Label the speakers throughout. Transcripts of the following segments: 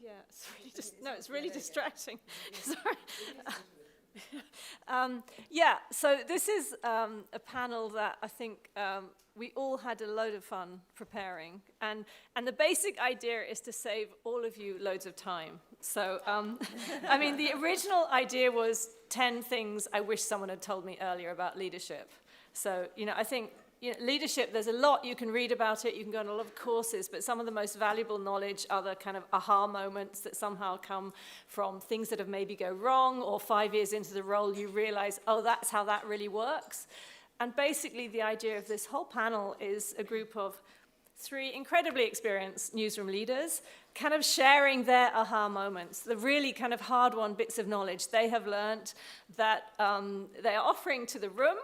Speaker 1: Yeah, it's really it's really distracting. Sorry. So this is a panel that I think we all had a load of fun preparing, and the basic idea is to save all of you loads of time. So, I mean, the original idea was 10 things I wish someone had told me earlier about leadership. So, I think leadership, there's a lot you can read about it, you can go on a lot of courses, but some of the most valuable knowledge are the kind of aha moments that somehow come from things that have maybe go wrong, or 5 years into the role you realize, oh, that's how that really works. And basically the idea of this whole panel is a group of 3 incredibly experienced newsroom leaders kind of sharing their aha moments, the really kind of hard-won bits of knowledge they have learned that they are offering to the room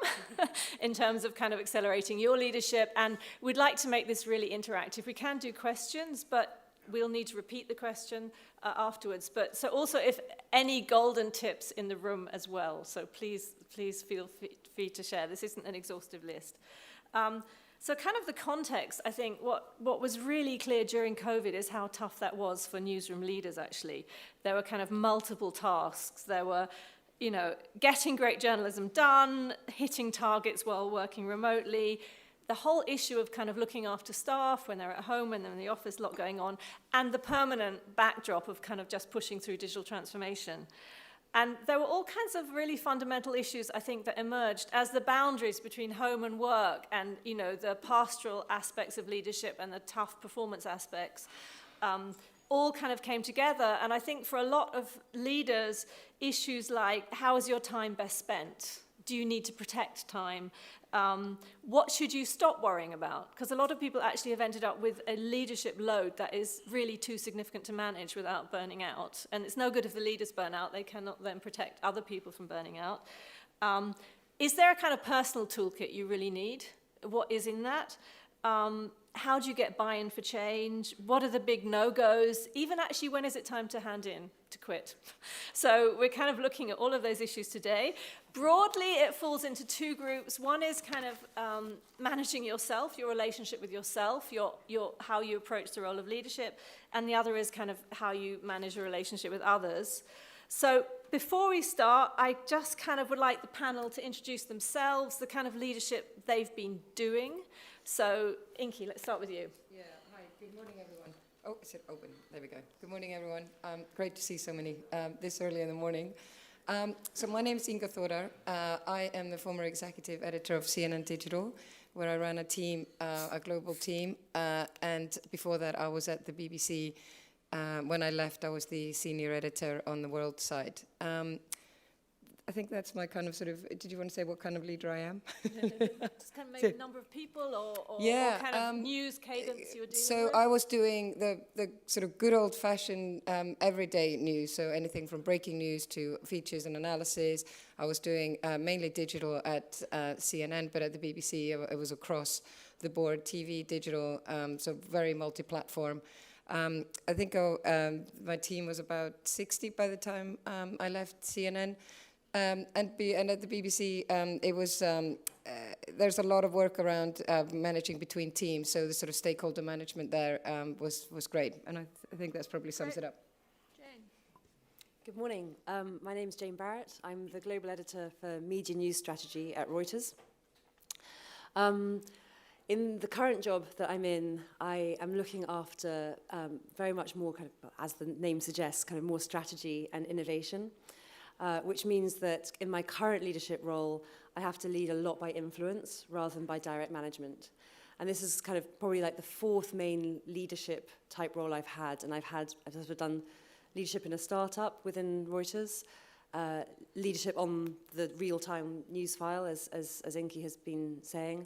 Speaker 1: in terms of kind of accelerating your leadership. And we'd like to make this really interactive. We can do questions, but we'll need to repeat the question afterwards. But so also if any golden tips in the room as well, so please feel free to share. This isn't an exhaustive list. So kind of the context, I think what was really clear during COVID is how tough that was for newsroom leaders, actually. There were kind of multiple tasks. There were, getting great journalism done, hitting targets while working remotely, the whole issue of kind of looking after staff when they're at home, when they're in the office, a lot going on, and the permanent backdrop of kind of just pushing through digital transformation. And there were all kinds of really fundamental issues, I think, that emerged as the boundaries between home and work and, the pastoral aspects of leadership and the tough performance aspects all kind of came together. And I think for a lot of leaders, issues like, how is your time best spent? Do you need to protect time? What should you stop worrying about? Because a lot of people actually have ended up with a leadership load that is really too significant to manage without burning out. And it's no good if the leaders burn out. They cannot then protect other people from burning out. Is there a kind of personal toolkit you really need? What is in that? How do you get buy-in for change? What are the big no-goes? Even actually, when is it time to hand in, to quit? So we're kind of looking at all of those issues today. Broadly, it falls into 2 groups. One is kind of managing yourself, your relationship with yourself, how you approach the role of leadership, and the other is kind of how you manage your relationship with others. So before we start, I just kind of would like the panel to introduce themselves, the kind of leadership they've been doing. So, Inki, let's start with you.
Speaker 2: Yeah, hi, good morning, everyone. Oh, is it open? There we go. Good morning, everyone. Great to see so many this early in the morning. So my name is Inga Thordar. I am the former executive editor of CNN Digital, where I ran a team, a global team. And before that, I was at the BBC. When I left, I was the senior editor on the world side. I think that's my kind of sort of, did you want to say what kind of leader I am?
Speaker 1: Just kind of maybe number of people or kind of news cadence you were doing.
Speaker 2: So I was doing the sort of good old-fashioned everyday news, so anything from breaking news to features and analysis. I was doing mainly digital at CNN, but at the BBC it was across the board, TV, digital, so very multi-platform. I think my team was about 60 by the time I left CNN. And at the BBC, it was there's a lot of work around managing between teams, so the sort of stakeholder management there was great, and I think that probably sums it up.
Speaker 1: Jane.
Speaker 3: Good morning. My name's Jane Barrett. I'm the global editor for media news strategy at Reuters. In the current job that I'm in, I am looking after very much more kind of, as the name suggests, kind of more strategy and innovation. Which means that in my current leadership role, I have to lead a lot by influence rather than by direct management. And this is kind of probably like the 4th main leadership type role I've had. And I've sort of done leadership in a startup within Reuters, leadership on the real-time news file, as Inki has been saying.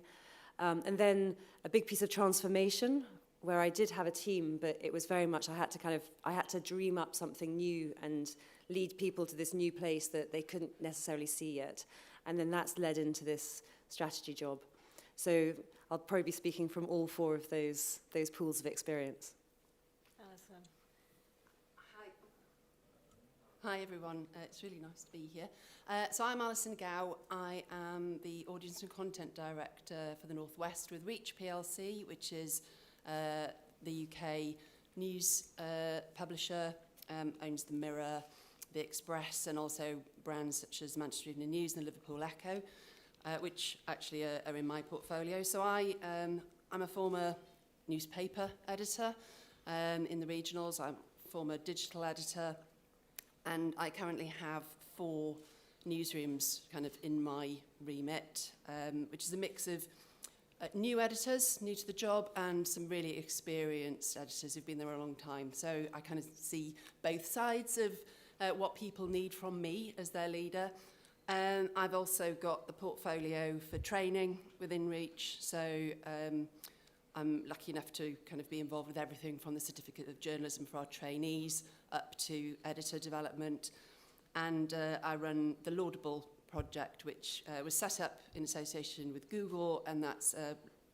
Speaker 3: And then a big piece of transformation where I did have a team, but it was very much, I had to dream up something new and lead people to this new place that they couldn't necessarily see yet. And then that's led into this strategy job. So I'll probably be speaking from all 4 of those pools of experience.
Speaker 1: Alison.
Speaker 4: Hi everyone, it's really nice to be here. So I'm Alison Gow. I am the Audience and Content Director for the Northwest with RISJ PLC, which is the UK news publisher, owns the Mirror, the Express, and also brands such as Manchester Evening News and the Liverpool Echo, which actually are in my portfolio. So I'm a former newspaper editor in the regionals. I'm a former digital editor, and I currently have 4 newsrooms kind of in my remit, which is a mix of new editors, new to the job, and some really experienced editors who've been there a long time. So I kind of see both sides of what people need from me as their leader. I've also got the portfolio for training within RISJ, so I'm lucky enough to kind of be involved with everything from the Certificate of Journalism for our trainees up to editor development. And I run the Laudable project, which was set up in association with Google, and that's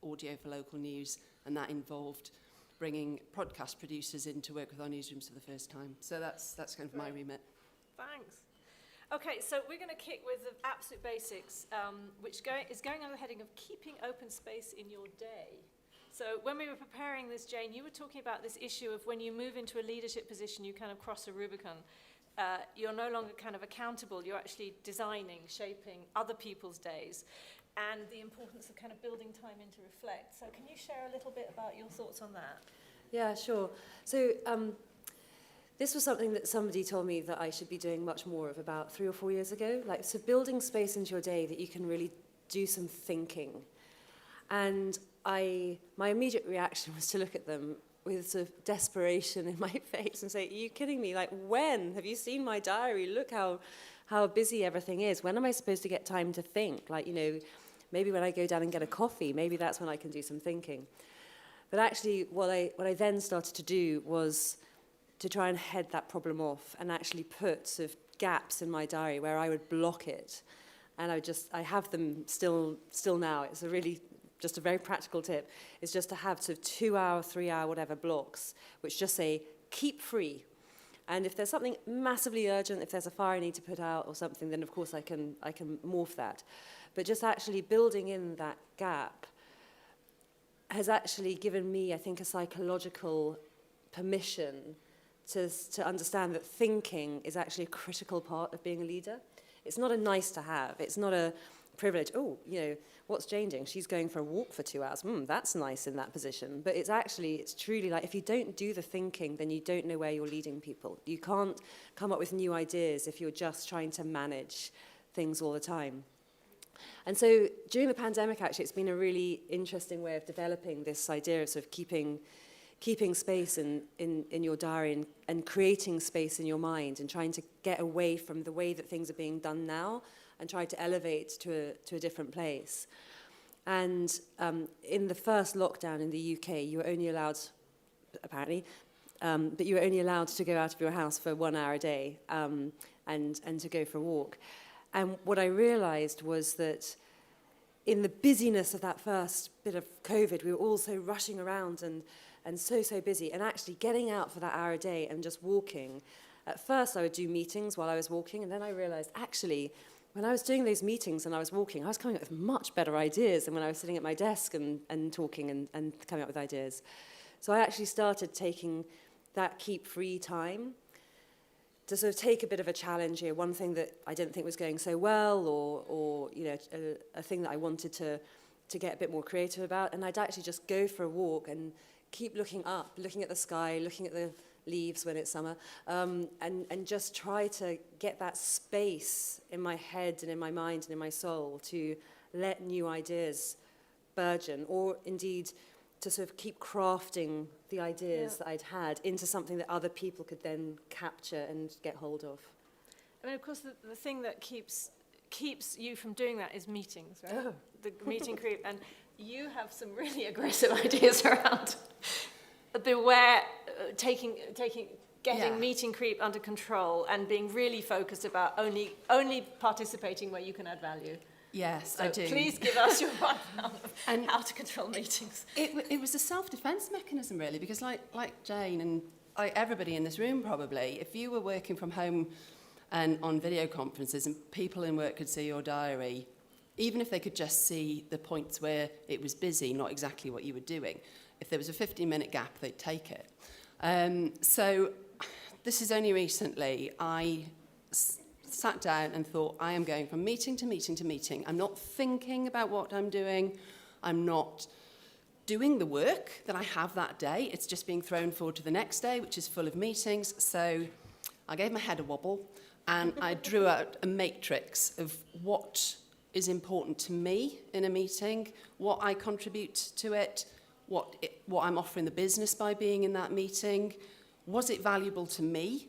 Speaker 4: audio for local news, and that involved bringing podcast producers in to work with our newsrooms for the first time. So that's kind of my remit.
Speaker 1: Thanks. Okay, so we're going to kick with the absolute basics, which is going under the heading of keeping open space in your day. So when we were preparing this, Jane, you were talking about this issue of when you move into a leadership position, you kind of cross a Rubicon. You're no longer kind of accountable, you're actually designing, shaping other people's days, and the importance of kind of building time in to reflect. So can you share a little bit about your thoughts on that?
Speaker 3: Yeah, sure. So this was something that somebody told me that I should be doing much more of about 3 or 4 years ago. So building space into your day that you can really do some thinking. And my immediate reaction was to look at them with sort of desperation in my face and say, are you kidding me? Like, when? Have you seen my diary? Look how busy everything is. When am I supposed to get time to think? Like, maybe when I go down and get a coffee, maybe that's when I can do some thinking. But actually, what I then started to do was to try and head that problem off and actually put sort of gaps in my diary where I would block it. And I have them still now. It's just a very practical tip, is just to have sort of 2-hour, 3-hour, whatever blocks, which just say, keep free. And if there's something massively urgent, if there's a fire I need to put out or something, then of course I can morph that. But just actually building in that gap has actually given me, I think, a psychological permission to understand that thinking is actually a critical part of being a leader. It's not a nice to have. It's not a privilege. Oh, what's Jane doing? She's going for a walk for 2 hours. That's nice in that position. But it's truly like, if you don't do the thinking, then you don't know where you're leading people. You can't come up with new ideas if you're just trying to manage things all the time. And so during the pandemic, actually, it's been a really interesting way of developing this idea of sort of keeping space in your diary and creating space in your mind and trying to get away from the way that things are being done now and try to elevate to a different place. And in the first lockdown in the UK, you were only allowed, apparently, but you were only allowed to go out of your house for 1 hour a day and to go for a walk. And what I realized was that in the busyness of that first bit of COVID, we were all so rushing around and so busy, and actually getting out for that hour a day and just walking. At first, I would do meetings while I was walking, and then I realized, actually, when I was doing those meetings and I was walking, I was coming up with much better ideas than when I was sitting at my desk and talking and coming up with ideas. So I actually started taking that keep free time to sort of take a bit of a challenge here, one thing that I didn't think was going so well, or a thing that I wanted to get a bit more creative about, and I'd actually just go for a walk and keep looking up, looking at the sky, looking at the leaves when it's summer, and just try to get that space in my head and in my mind and in my soul to let new ideas burgeon, or indeed to sort of keep crafting the ideas that I'd had into something that other people could then capture and get hold of.
Speaker 1: I mean, of course, the thing that keeps you from doing that is meetings, right? Oh. The meeting creep. And you have some really aggressive ideas around beware getting meeting creep under control and being really focused about only participating where you can add value.
Speaker 4: Yes,
Speaker 1: so
Speaker 4: I do.
Speaker 1: Please give us your rundown of how to control meetings.
Speaker 4: It was a self-defense mechanism, really, because like Jane and everybody in this room probably, if you were working from home and on video conferences and people in work could see your diary, even if they could just see the points where it was busy, not exactly what you were doing, if there was a 15-minute gap, they'd take it. So this is only recently, I sat down and thought, I am going from meeting to meeting to meeting. I'm not thinking about what I'm doing. I'm not doing the work that I have that day. It's just being thrown forward to the next day, which is full of meetings. So I gave my head a wobble and I drew out a matrix of what is important to me in a meeting, what I contribute to it, what I'm offering the business by being in that meeting. Was it valuable to me?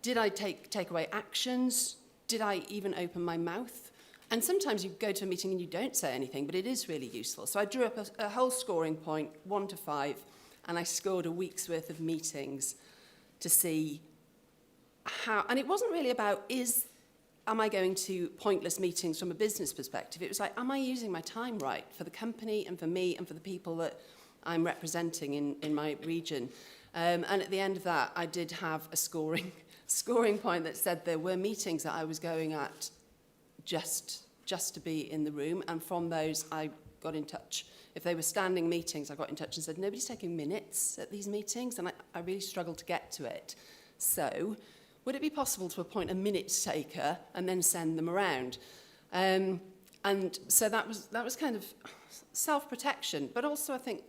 Speaker 4: Did I take away actions? Did I even open my mouth? And sometimes you go to a meeting and you don't say anything, but it is really useful. So I drew up a whole scoring point, 1 to 5, and I scored a week's worth of meetings to see how, and it wasn't really about, am I going to pointless meetings from a business perspective? It was like, am I using my time right for the company and for me and for the people that I'm representing in my region? And at the end of that, I did have a scoring point that said there were meetings that I was going at just to be in the room, and from those I got in touch. If they were standing meetings, I got in touch and said, nobody's taking minutes at these meetings, and I really struggled to get to it. So would it be possible to appoint a minute taker and then send them around? And so that was kind of self-protection, but also I think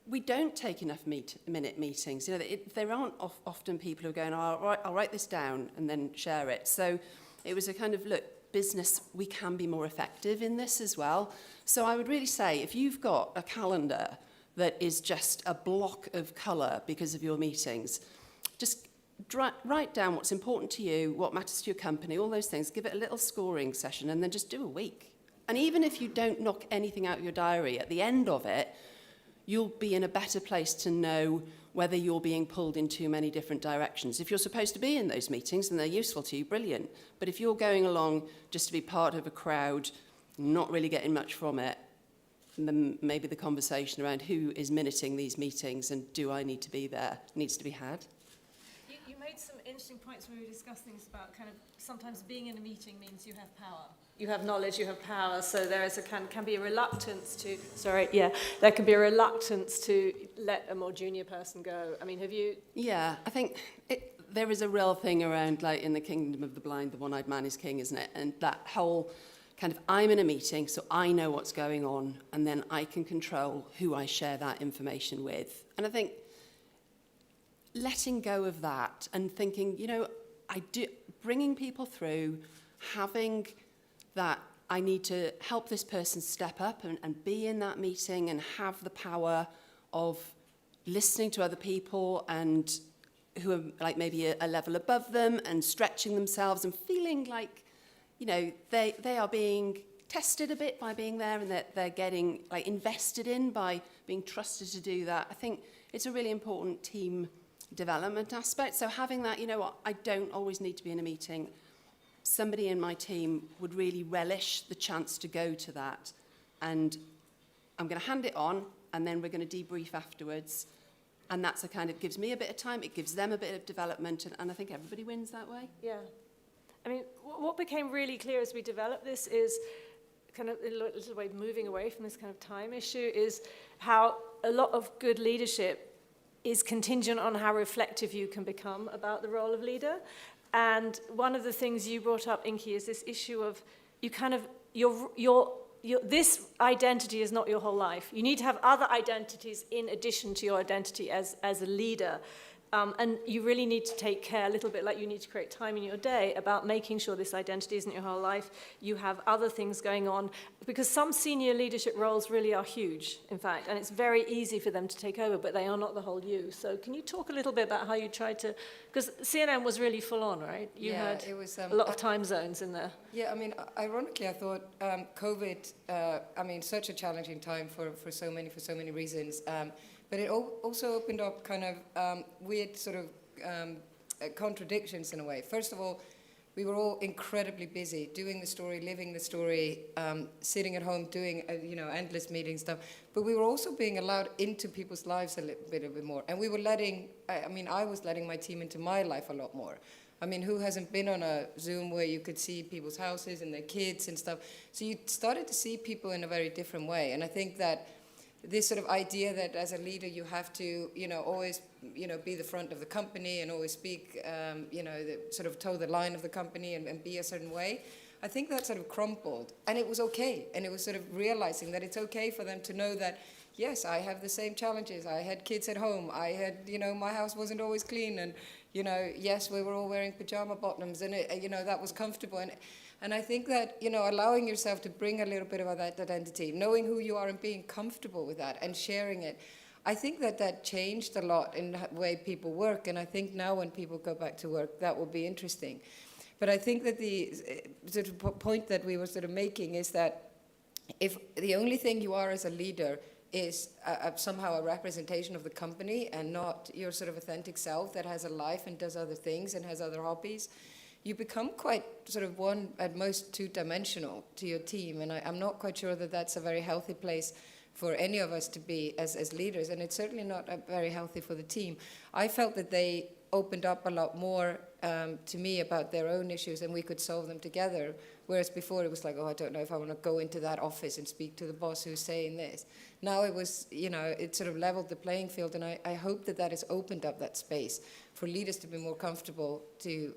Speaker 4: we don't take enough minute meetings. You know, there aren't often people who are going, oh, I'll write this down and then share it. So it was a kind of, look, business, we can be more effective in this as well. So I would really say, if you've got a calendar that is just a block of colour because of your meetings, just write down what's important to you, what matters to your company, all those things, give it a little scoring session, and then just do a week. And even if you don't knock anything out of your diary, at the end of it, you'll be in a better place to know whether you're being pulled in too many different directions. If you're supposed to be in those meetings and they're useful to you, brilliant. But if you're going along just to be part of a crowd, not really getting much from it, then maybe the conversation around who is minuting these meetings and do I need to be there needs to be had.
Speaker 1: You made some interesting points when we were discussing things about kind of sometimes being in a meeting means you have power. You have knowledge, you have power, so there is can be a reluctance to, there can be a reluctance to let a more junior person go. I mean, have you?
Speaker 4: Yeah, I think there is a real thing around, like, in the kingdom of the blind, the one-eyed man is king, isn't it? And that whole kind of, I'm in a meeting, so I know what's going on, and then I can control who I share that information with. And I think letting go of that and thinking, you know, bringing people through, having that I need to help this person step up and be in that meeting and have the power of listening to other people and who are like maybe a level above them and stretching themselves and feeling like, you know, they are being tested a bit by being there and that they're getting like invested in by being trusted to do that. I think it's a really important team development aspect. So having that, you know what, I don't always need to be in a meeting. Somebody in my team would really relish the chance to go to that. And I'm going to hand it on, and then we're going to debrief afterwards. And that's a kind of, gives me a bit of time, it gives them a bit of development, and I think everybody wins that way.
Speaker 1: Yeah. I mean, what became really clear as we developed this is kind of, in a little way, moving away from this kind of time issue, is how a lot of good leadership is contingent on how reflective you can become about the role of leader. And one of the things you brought up, Inki, is this issue of you kind of, this identity is not your whole life. You need to have other identities in addition to your identity as a leader. And you really need to take care, a little bit like you need to create time in your day, about making sure this identity isn't your whole life. You have other things going on, because some senior leadership roles really are huge, in fact, and it's very easy for them to take over, but they are not the whole you. So can you talk a little bit about how you tried to, because CNN was really full on, right? You had
Speaker 2: it was,
Speaker 1: a lot of time zones in there.
Speaker 2: Yeah, I mean, ironically, I thought COVID, such a challenging time for so many reasons. But it also opened up kind of weird sort of contradictions in a way. First of all, we were all incredibly busy doing the story, living the story, sitting at home doing endless meeting stuff. But we were also being allowed into people's lives a little bit more. And we were I was letting my team into my life a lot more. I mean, who hasn't been on a Zoom where you could see people's houses and their kids and stuff? So you started to see people in a very different way. And I think that this sort of idea that as a leader you have to, always be the front of the company and always speak, sort of toe the line of the company and be a certain way. I think that sort of crumbled, and it was okay. And it was sort of realizing that it's okay for them to know that, yes, I have the same challenges. I had kids at home. I had, my house wasn't always clean, and yes, we were all wearing pajama bottoms, and that was comfortable. And I think that, allowing yourself to bring a little bit of that identity, knowing who you are and being comfortable with that and sharing it, I think that changed a lot in the way people work. And I think now when people go back to work, that will be interesting. But I think that the sort of point that we were sort of making is that if the only thing you are as a leader is somehow a representation of the company and not your sort of authentic self that has a life and does other things and has other hobbies, you become quite sort of one, at most two-dimensional to your team. And I'm not quite sure that that's a very healthy place for any of us to be as leaders. And it's certainly not very healthy for the team. I felt that they opened up a lot more to me about their own issues, and we could solve them together. Whereas before it was like, oh, I don't know if I want to go into that office and speak to the boss who's saying this. Now it was, it sort of leveled the playing field, and I hope that has opened up that space for leaders to be more comfortable to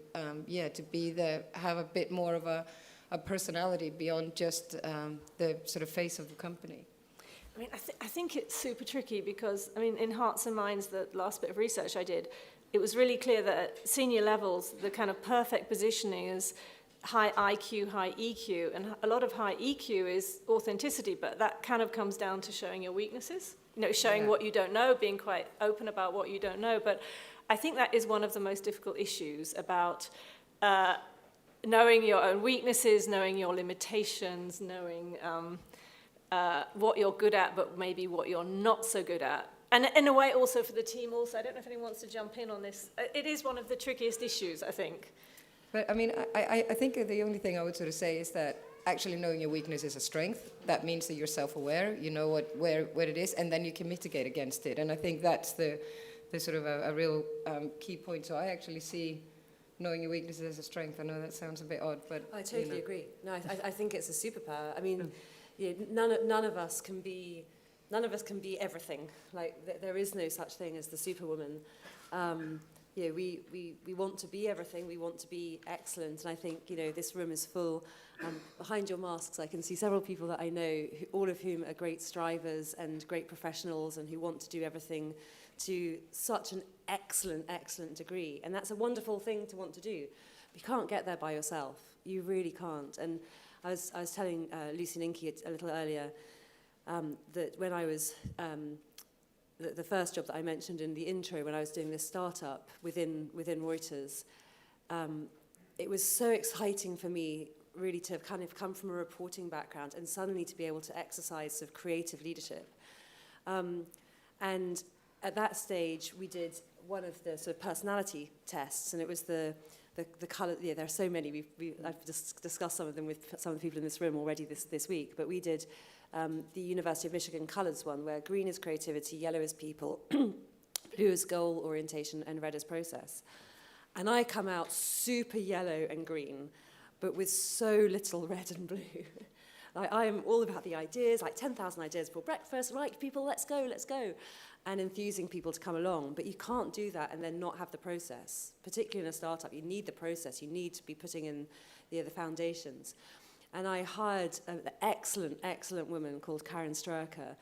Speaker 2: be there, have a bit more of a personality beyond just the sort of face of the company.
Speaker 1: I mean, I think it's super tricky because, I mean, in Hearts and Minds, the last bit of research I did, it was really clear that at senior levels, the kind of perfect positioning is high IQ, high EQ, and a lot of high EQ is authenticity, but that kind of comes down to showing your weaknesses, showing what you don't know, being quite open about what you don't know. But I think that is one of the most difficult issues about knowing your own weaknesses, knowing your limitations, knowing what you're good at, but maybe what you're not so good at. And in a way also for the team also, I don't know if anyone wants to jump in on this. It is one of the trickiest issues, I think.
Speaker 2: But I mean, I think the only thing I would sort of say is that actually knowing your weakness is a strength. That means that you're self-aware, you know where it is, and then you can mitigate against it. And I think that's the sort of a real key point. So I actually see knowing your weaknesses as a strength. I know that sounds a bit odd, but
Speaker 3: I totally agree. No, I think it's a superpower. I mean, none of us can be everything. Like there is no such thing as the superwoman. We want to be everything. We want to be excellent. And I think, this room is full. Behind your masks, I can see several people that I know, all of whom are great strivers and great professionals and who want to do everything to such an excellent, excellent degree. And that's a wonderful thing to want to do. But you can't get there by yourself. You really can't. And I was telling Lucy and Inky a little earlier that when I was... The first job that I mentioned in the intro, when I was doing this startup within Reuters, it was so exciting for me really to have kind of come from a reporting background and suddenly to be able to exercise sort of creative leadership. And at that stage, we did one of the sort of personality tests, and it was the colour. Yeah, there are so many. I've discussed some of them with some of the people in this room already this week, but we did the University of Michigan colours one, where green is creativity, yellow is people, blue is goal orientation, and red is process. And I come out super yellow and green, but with so little red and blue. I am all about the ideas, like 10,000 ideas for breakfast, right, people, let's go, and enthusing people to come along. But you can't do that and then not have the process. Particularly in a startup, you need the process. You need to be putting in the foundations. And I hired an excellent, excellent woman called Karen Stroker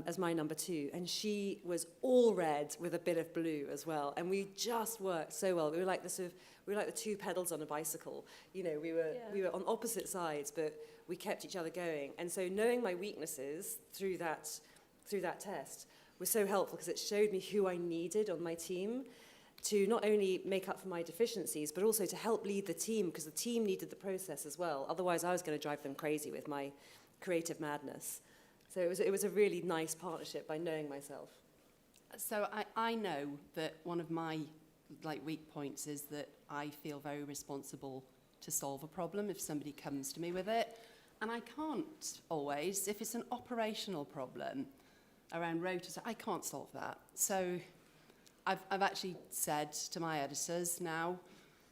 Speaker 3: as my number 2. And she was all red with a bit of blue as well. And we just worked so well. We were like the two pedals on a bicycle. We were on opposite sides, but we kept each other going. And so knowing my weaknesses through that test was so helpful because it showed me who I needed on my team to not only make up for my deficiencies, but also to help lead the team, because the team needed the process as well. Otherwise, I was going to drive them crazy with my creative madness. So it was a really nice partnership by knowing myself.
Speaker 4: So I know that one of my weak points is that I feel very responsible to solve a problem if somebody comes to me with it. And I can't always, if it's an operational problem around Reuters, I can't solve that. So I've actually said to my editors now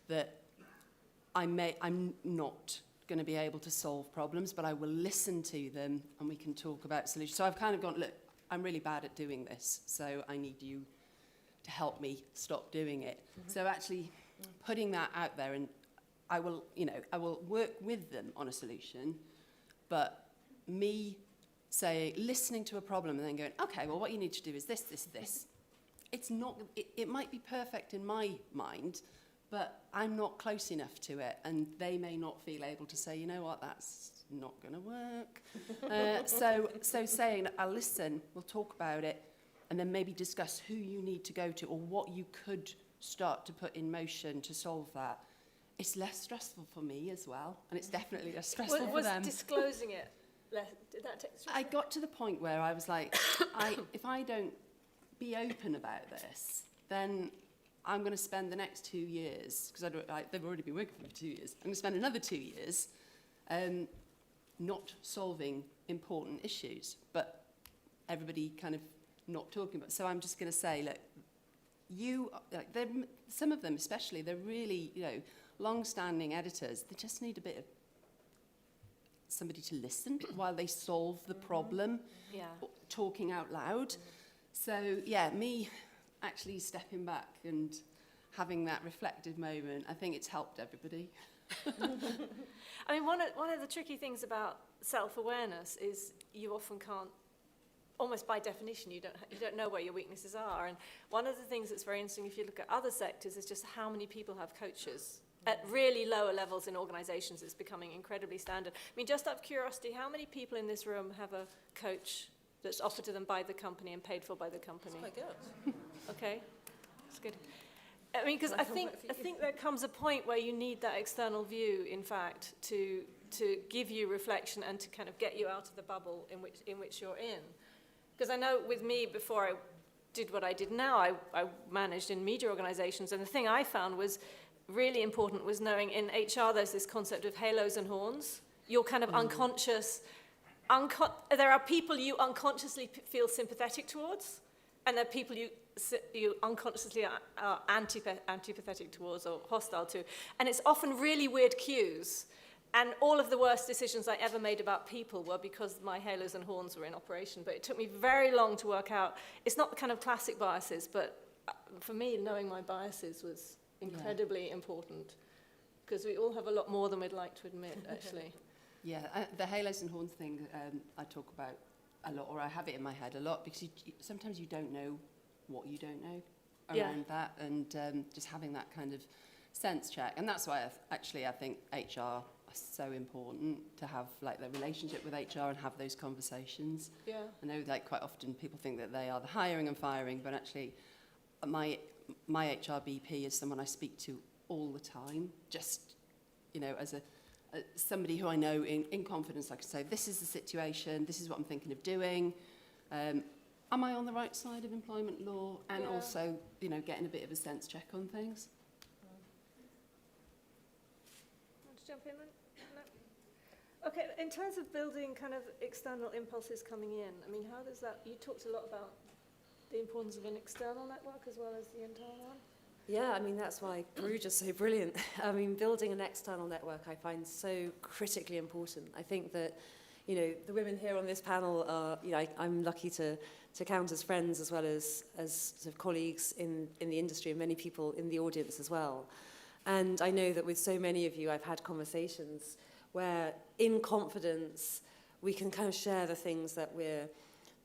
Speaker 4: that I'm not going to be able to solve problems, but I will listen to them and we can talk about solutions. So I've kind of gone, look, I'm really bad at doing this, so I need you to help me stop doing it. So actually putting that out there, and I will work with them on a solution, but me listening to a problem and then going, okay, well, what you need to do is this, this, this. It's not, it might be perfect in my mind, but I'm not close enough to it, and they may not feel able to say, you know what, that's not going to work. So saying, I'll listen, we'll talk about it, and then maybe discuss who you need to go to or what you could start to put in motion to solve that. It's less stressful for me as well, and it's definitely less stressful for them.
Speaker 1: Was disclosing it, did that take stress?
Speaker 4: I got to the point where I was like, if I don't be open about this, then I'm going to spend the next 2 years, because they've already been working for me for 2 years, I'm going to spend another 2 years not solving important issues, but everybody kind of not talking about. So I'm just going to say, look, some of them especially, they're really, long-standing editors. They just need a bit of somebody to listen while they solve the problem, talking out loud. So yeah, me actually stepping back and having that reflective moment, I think it's helped everybody.
Speaker 1: I mean, one of the tricky things about self-awareness is you often can't, almost by definition, you don't know where your weaknesses are. And one of the things that's very interesting, if you look at other sectors, is just how many people have coaches. At really lower levels in organizations, it's becoming incredibly standard. I mean, just out of curiosity, how many people in this room have a coach that's offered to them by the company and paid for by the company?
Speaker 5: That's quite good.
Speaker 1: Okay, that's good. I mean, because I think there comes a point where you need that external view, in fact, to give you reflection and to kind of get you out of the bubble in which you're in. Because I know with me, before I did what I did now, I managed in media organizations, and the thing I found was really important was knowing in HR there's this concept of halos and horns. You're kind of unconscious. There are people you unconsciously feel sympathetic towards, and there are people you unconsciously are antipathetic towards or hostile to. And it's often really weird cues. And all of the worst decisions I ever made about people were because my halos and horns were in operation. But it took me very long to work out. It's not the kind of classic biases, but for me, knowing my biases was incredibly important, because we all have a lot more than we'd like to admit, actually.
Speaker 4: Yeah, the halos and horns thing I talk about a lot, or I have it in my head a lot, because sometimes you don't know what you don't know around that, and just having that kind of sense check. And that's why I think HR are so important, to have like the relationship with HR and have those conversations. Yeah. I know like quite often people think that they are the hiring and firing, but actually my HR BP is someone I speak to all the time, just, as somebody who I know in confidence. I can say, this is the situation, this is what I'm thinking of doing. Am I on the right side of employment law? And also, getting a bit of a sense check on things.
Speaker 1: Want to jump in then? No? Okay, in terms of building kind of external impulses coming in, I mean, how does that, you talked a lot about the importance of an external network as well as the internal one?
Speaker 3: Yeah, I mean, that's why RISJ is so brilliant. I mean, building an external network I find so critically important. I think that, the women here on this panel are, I'm lucky to count as friends as well as sort of colleagues in the industry, and many people in the audience as well. And I know that with so many of you, I've had conversations where in confidence we can kind of share the things that we're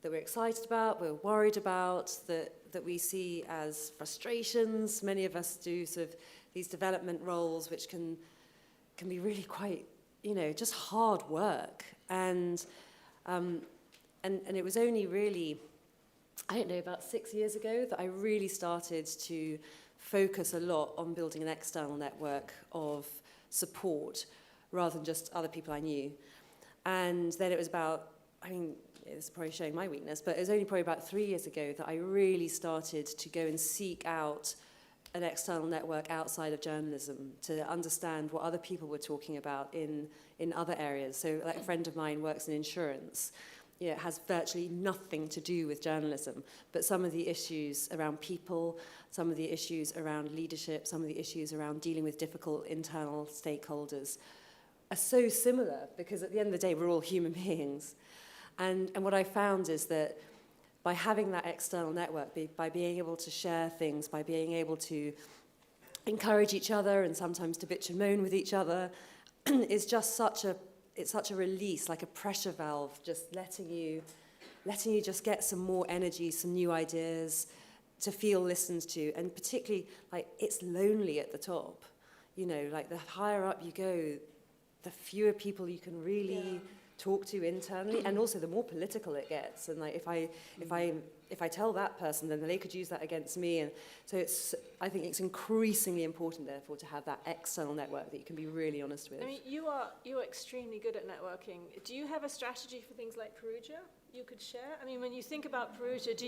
Speaker 3: excited about, we're worried about, that we see as frustrations. Many of us do sort of these development roles, which can be really quite, just hard work. And it was only really, I don't know, about 6 years ago that I really started to focus a lot on building an external network of support rather than just other people I knew. And then it was about, this is probably showing my weakness, but it was only probably about 3 years ago that I really started to go and seek out an external network outside of journalism to understand what other people were talking about in other areas. So like a friend of mine works in insurance. It has virtually nothing to do with journalism, but some of the issues around people, some of the issues around leadership, some of the issues around dealing with difficult internal stakeholders are so similar, because at the end of the day, we're all human beings. And what I found is that by having that external network, by being able to share things, by being able to encourage each other and sometimes to bitch and moan with each other, is just such a release, like a pressure valve, just letting you just get some more energy, some new ideas, to feel listened to. And particularly, like, it's lonely at the top. You know, like, the higher up you go, the fewer people you can really talk to internally, and also the more political it gets. And like, if I tell that person, then they could use that against me. And so I think it's increasingly important, therefore, to have that external network that you can be really honest with.
Speaker 1: I mean, you are extremely good at networking. Do you have a strategy for things like Perugia you could share? I mean, when you think about Perugia, do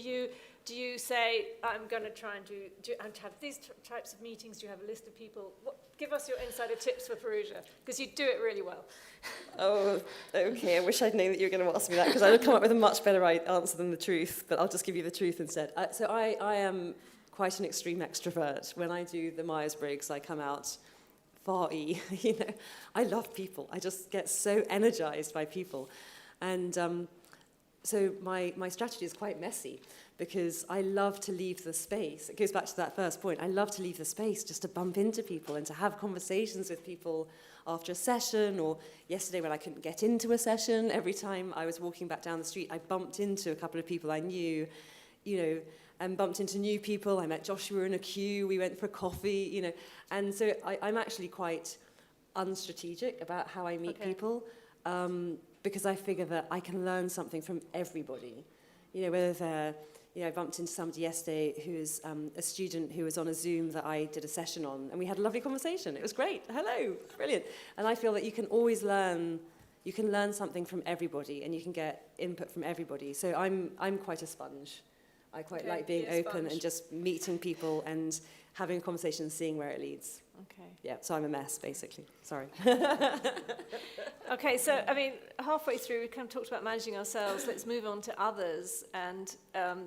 Speaker 1: you say, I'm going to try and have these types of meetings? Do you have a list of people? Give us your insider tips for Perugia, because you do it really well.
Speaker 3: Oh, okay. I wish I'd known that you were going to ask me that, because I would come up with a much better answer than the truth, but I'll just give you the truth instead. So I am quite an extreme extrovert. When I do the Myers-Briggs, I come out far-y. You know, I love people. I just get so energized by people. And so my strategy is quite messy, because I love to leave the space. It goes back to that first point. I love to leave the space just to bump into people and to have conversations with people after a session, or yesterday when I couldn't get into a session, every time I was walking back down the street, I bumped into a couple of people I knew, you know, and bumped into new people. I met Joshua in a queue, we went for coffee, you know. And so I'm actually quite unstrategic about how I meet people, because I figure that I can learn something from everybody. You know, whether they're, you know, I bumped into somebody yesterday who is a student who was on a Zoom that I did a session on, and we had a lovely conversation. It was great. Hello, brilliant. And I feel that you can always learn something from everybody, and you can get input from everybody. So I'm quite a sponge. I quite like being open and just meeting people and having a conversation and seeing where it leads.
Speaker 1: Okay.
Speaker 3: Yeah, so I'm a mess, basically. Sorry.
Speaker 1: Okay, so, I mean, halfway through, we kind of talked about managing ourselves. Let's move on to others. And,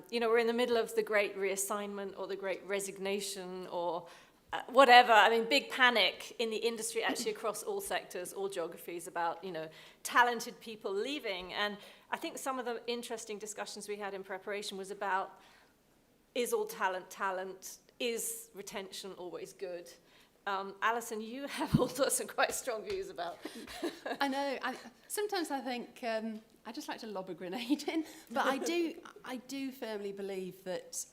Speaker 1: you know, we're in the middle of the great reassignment or the great resignation or whatever. I mean, big panic in the industry, actually across all sectors, all geographies, about, you know, talented people leaving. And I think some of the interesting discussions we had in preparation was about, is all talent? Is retention always good? Alison, you have also some quite strong views about.
Speaker 4: I know. Sometimes I think I just like to lob a grenade in, but I do firmly believe that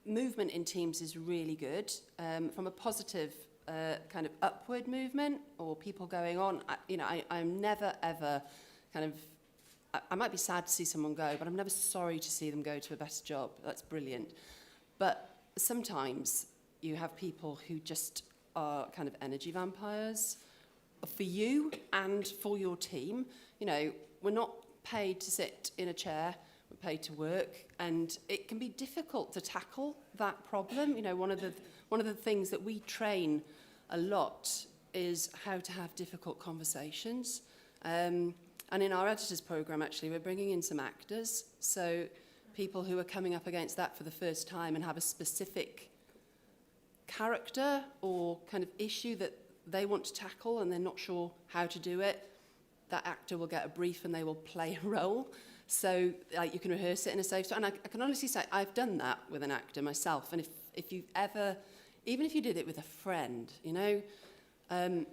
Speaker 4: movement in teams is really good. From a positive kind of upward movement or people going on, I'm never ever kind of. I might be sad to see someone go, but I'm never sorry to see them go to a better job. That's brilliant. But sometimes you have people who just are kind of energy vampires for you and for your team. You know, we're not paid to sit in a chair, we're paid to work, and it can be difficult to tackle that problem. You know, one of the things that we train a lot is how to have difficult conversations. And in our editors program, actually, we're bringing in some actors, so people who are coming up against that for the first time and have a specific character or kind of issue that they want to tackle and they're not sure how to do it. That actor will get a brief and they will play a role. So you can rehearse it in a safe spot. And I can honestly say I've done that with an actor myself. And if you've ever, even if you did it with a friend, you know,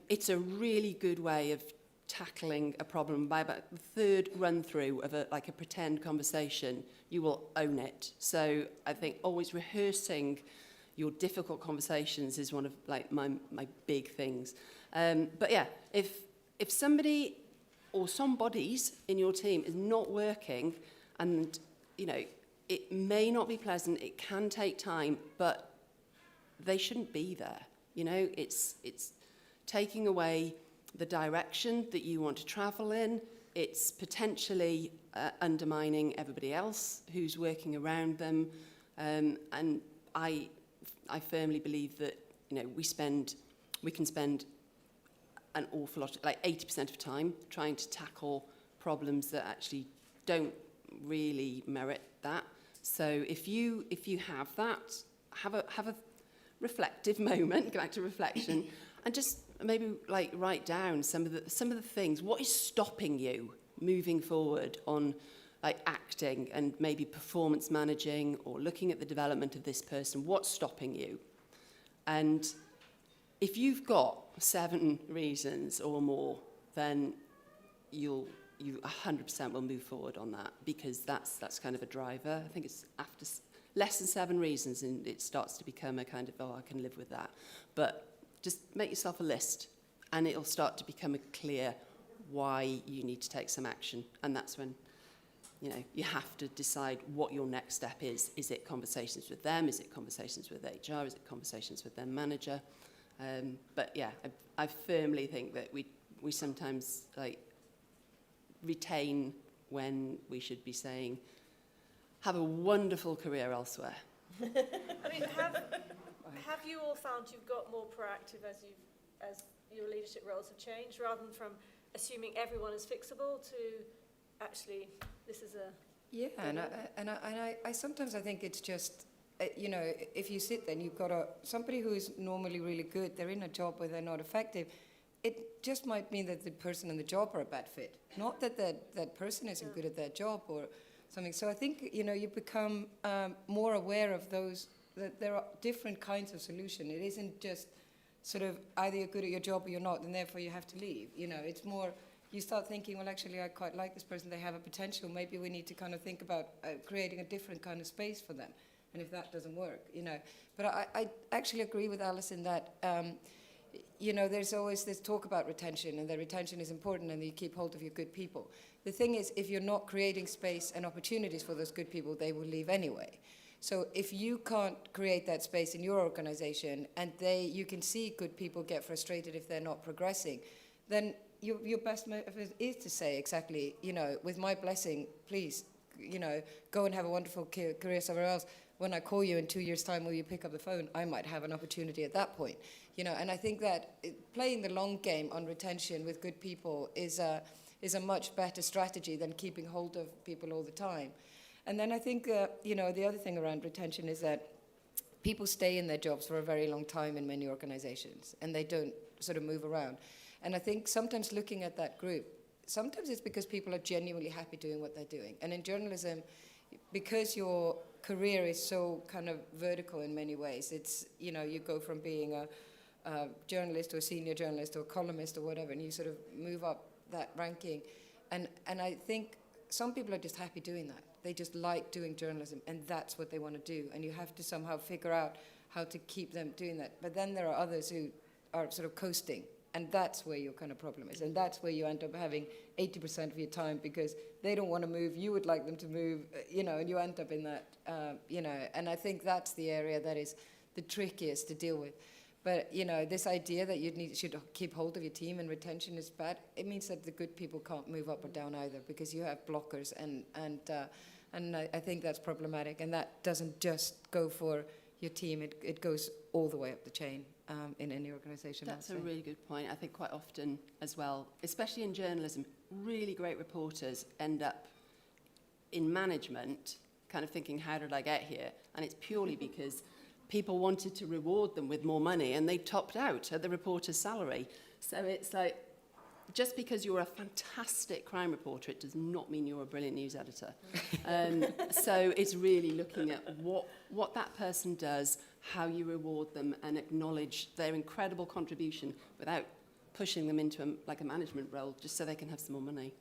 Speaker 4: it's a really good way of tackling a problem. By about the third run through of a pretend conversation, you will own it. So I think always rehearsing your difficult conversations is one of my big things. But yeah, if somebody or some bodies in your team is not working, and you know it may not be pleasant, it can take time, but they shouldn't be there. You know, it's taking away the direction that you want to travel in. It's potentially undermining everybody else who's working around them, and I firmly believe that, you know, we can spend an awful lot, like 80% of time, trying to tackle problems that actually don't really merit that. So if you have that, have a reflective moment, go back to reflection, and just maybe write down some of the things. What is stopping you moving forward on like acting and maybe performance managing or looking at the development of this person, what's stopping you? And if you've got 7 reasons or more, then you 100% will move forward on that, because that's kind of a driver. I think it's after less than 7 reasons and it starts to become a kind of, oh, I can live with that. But just make yourself a list and it'll start to become clear why you need to take some action. And that's when, you know, you have to decide what your next step is. Is it conversations with them? Is it conversations with HR? Is it conversations with their manager? But yeah, I firmly think that we sometimes like retain when we should be saying, have a wonderful career elsewhere.
Speaker 1: I mean, have you all found you've got more proactive as your leadership roles have changed, rather than from assuming everyone is fixable to actually this is a...
Speaker 2: Yeah, and I sometimes I think it's just, you know, if you sit there and you've got somebody who is normally really good, they're in a job where they're not effective, it just might mean that the person and the job are a bad fit. Not that that person isn't good at their job or something. So I think, you know, you become more aware of those, that there are different kinds of solution. It isn't just sort of either you're good at your job or you're not, and therefore you have to leave. You know, it's more, you start thinking, well, actually, I quite like this person. They have a potential. Maybe we need to kind of think about creating a different kind of space for them. And if that doesn't work, you know. But I actually agree with Alison that, you know, there's always this talk about retention, and that retention is important, and you keep hold of your good people. The thing is, if you're not creating space and opportunities for those good people, they will leave anyway. So if you can't create that space in your organization, and you can see good people get frustrated if they're not progressing, then your best method is to say exactly, you know, with my blessing, please, you know, go and have a wonderful career somewhere else. When I call you in 2 years' time, will you pick up the phone? I might have an opportunity at that point. You know, and I think that playing the long game on retention with good people is a much better strategy than keeping hold of people all the time. And then I think, you know, the other thing around retention is that people stay in their jobs for a very long time in many organizations, and they don't sort of move around. And I think sometimes looking at that group, sometimes it's because people are genuinely happy doing what they're doing. And in journalism, because your career is so kind of vertical in many ways, it's, you know, you go from being a journalist to a senior journalist or a columnist or whatever, and you sort of move up that ranking. And I think some people are just happy doing that. They just like doing journalism, and that's what they want to do. And you have to somehow figure out how to keep them doing that. But then there are others who are sort of coasting, and that's where your kind of problem is. And that's where you end up having 80% of your time because they don't want to move. You would like them to move, you know, and you end up in that, you know. And I think that's the area that is the trickiest to deal with. But, you know, this idea that you should keep hold of your team and retention is bad, it means that the good people can't move up or down either because you have blockers, and I think that's problematic. And that doesn't just go for your team, it goes all the way up the chain in any organization.
Speaker 4: That's a really good point. I think quite often as well, especially in journalism, really great reporters end up in management kind of thinking, how did I get here? And it's purely because people wanted to reward them with more money and they topped out at the reporter's salary. So it's like, just because you're a fantastic crime reporter, it does not mean you're a brilliant news editor. So it's really looking at what that person does, how you reward them, and acknowledge their incredible contribution without pushing them into a management role, just so they can have some more money.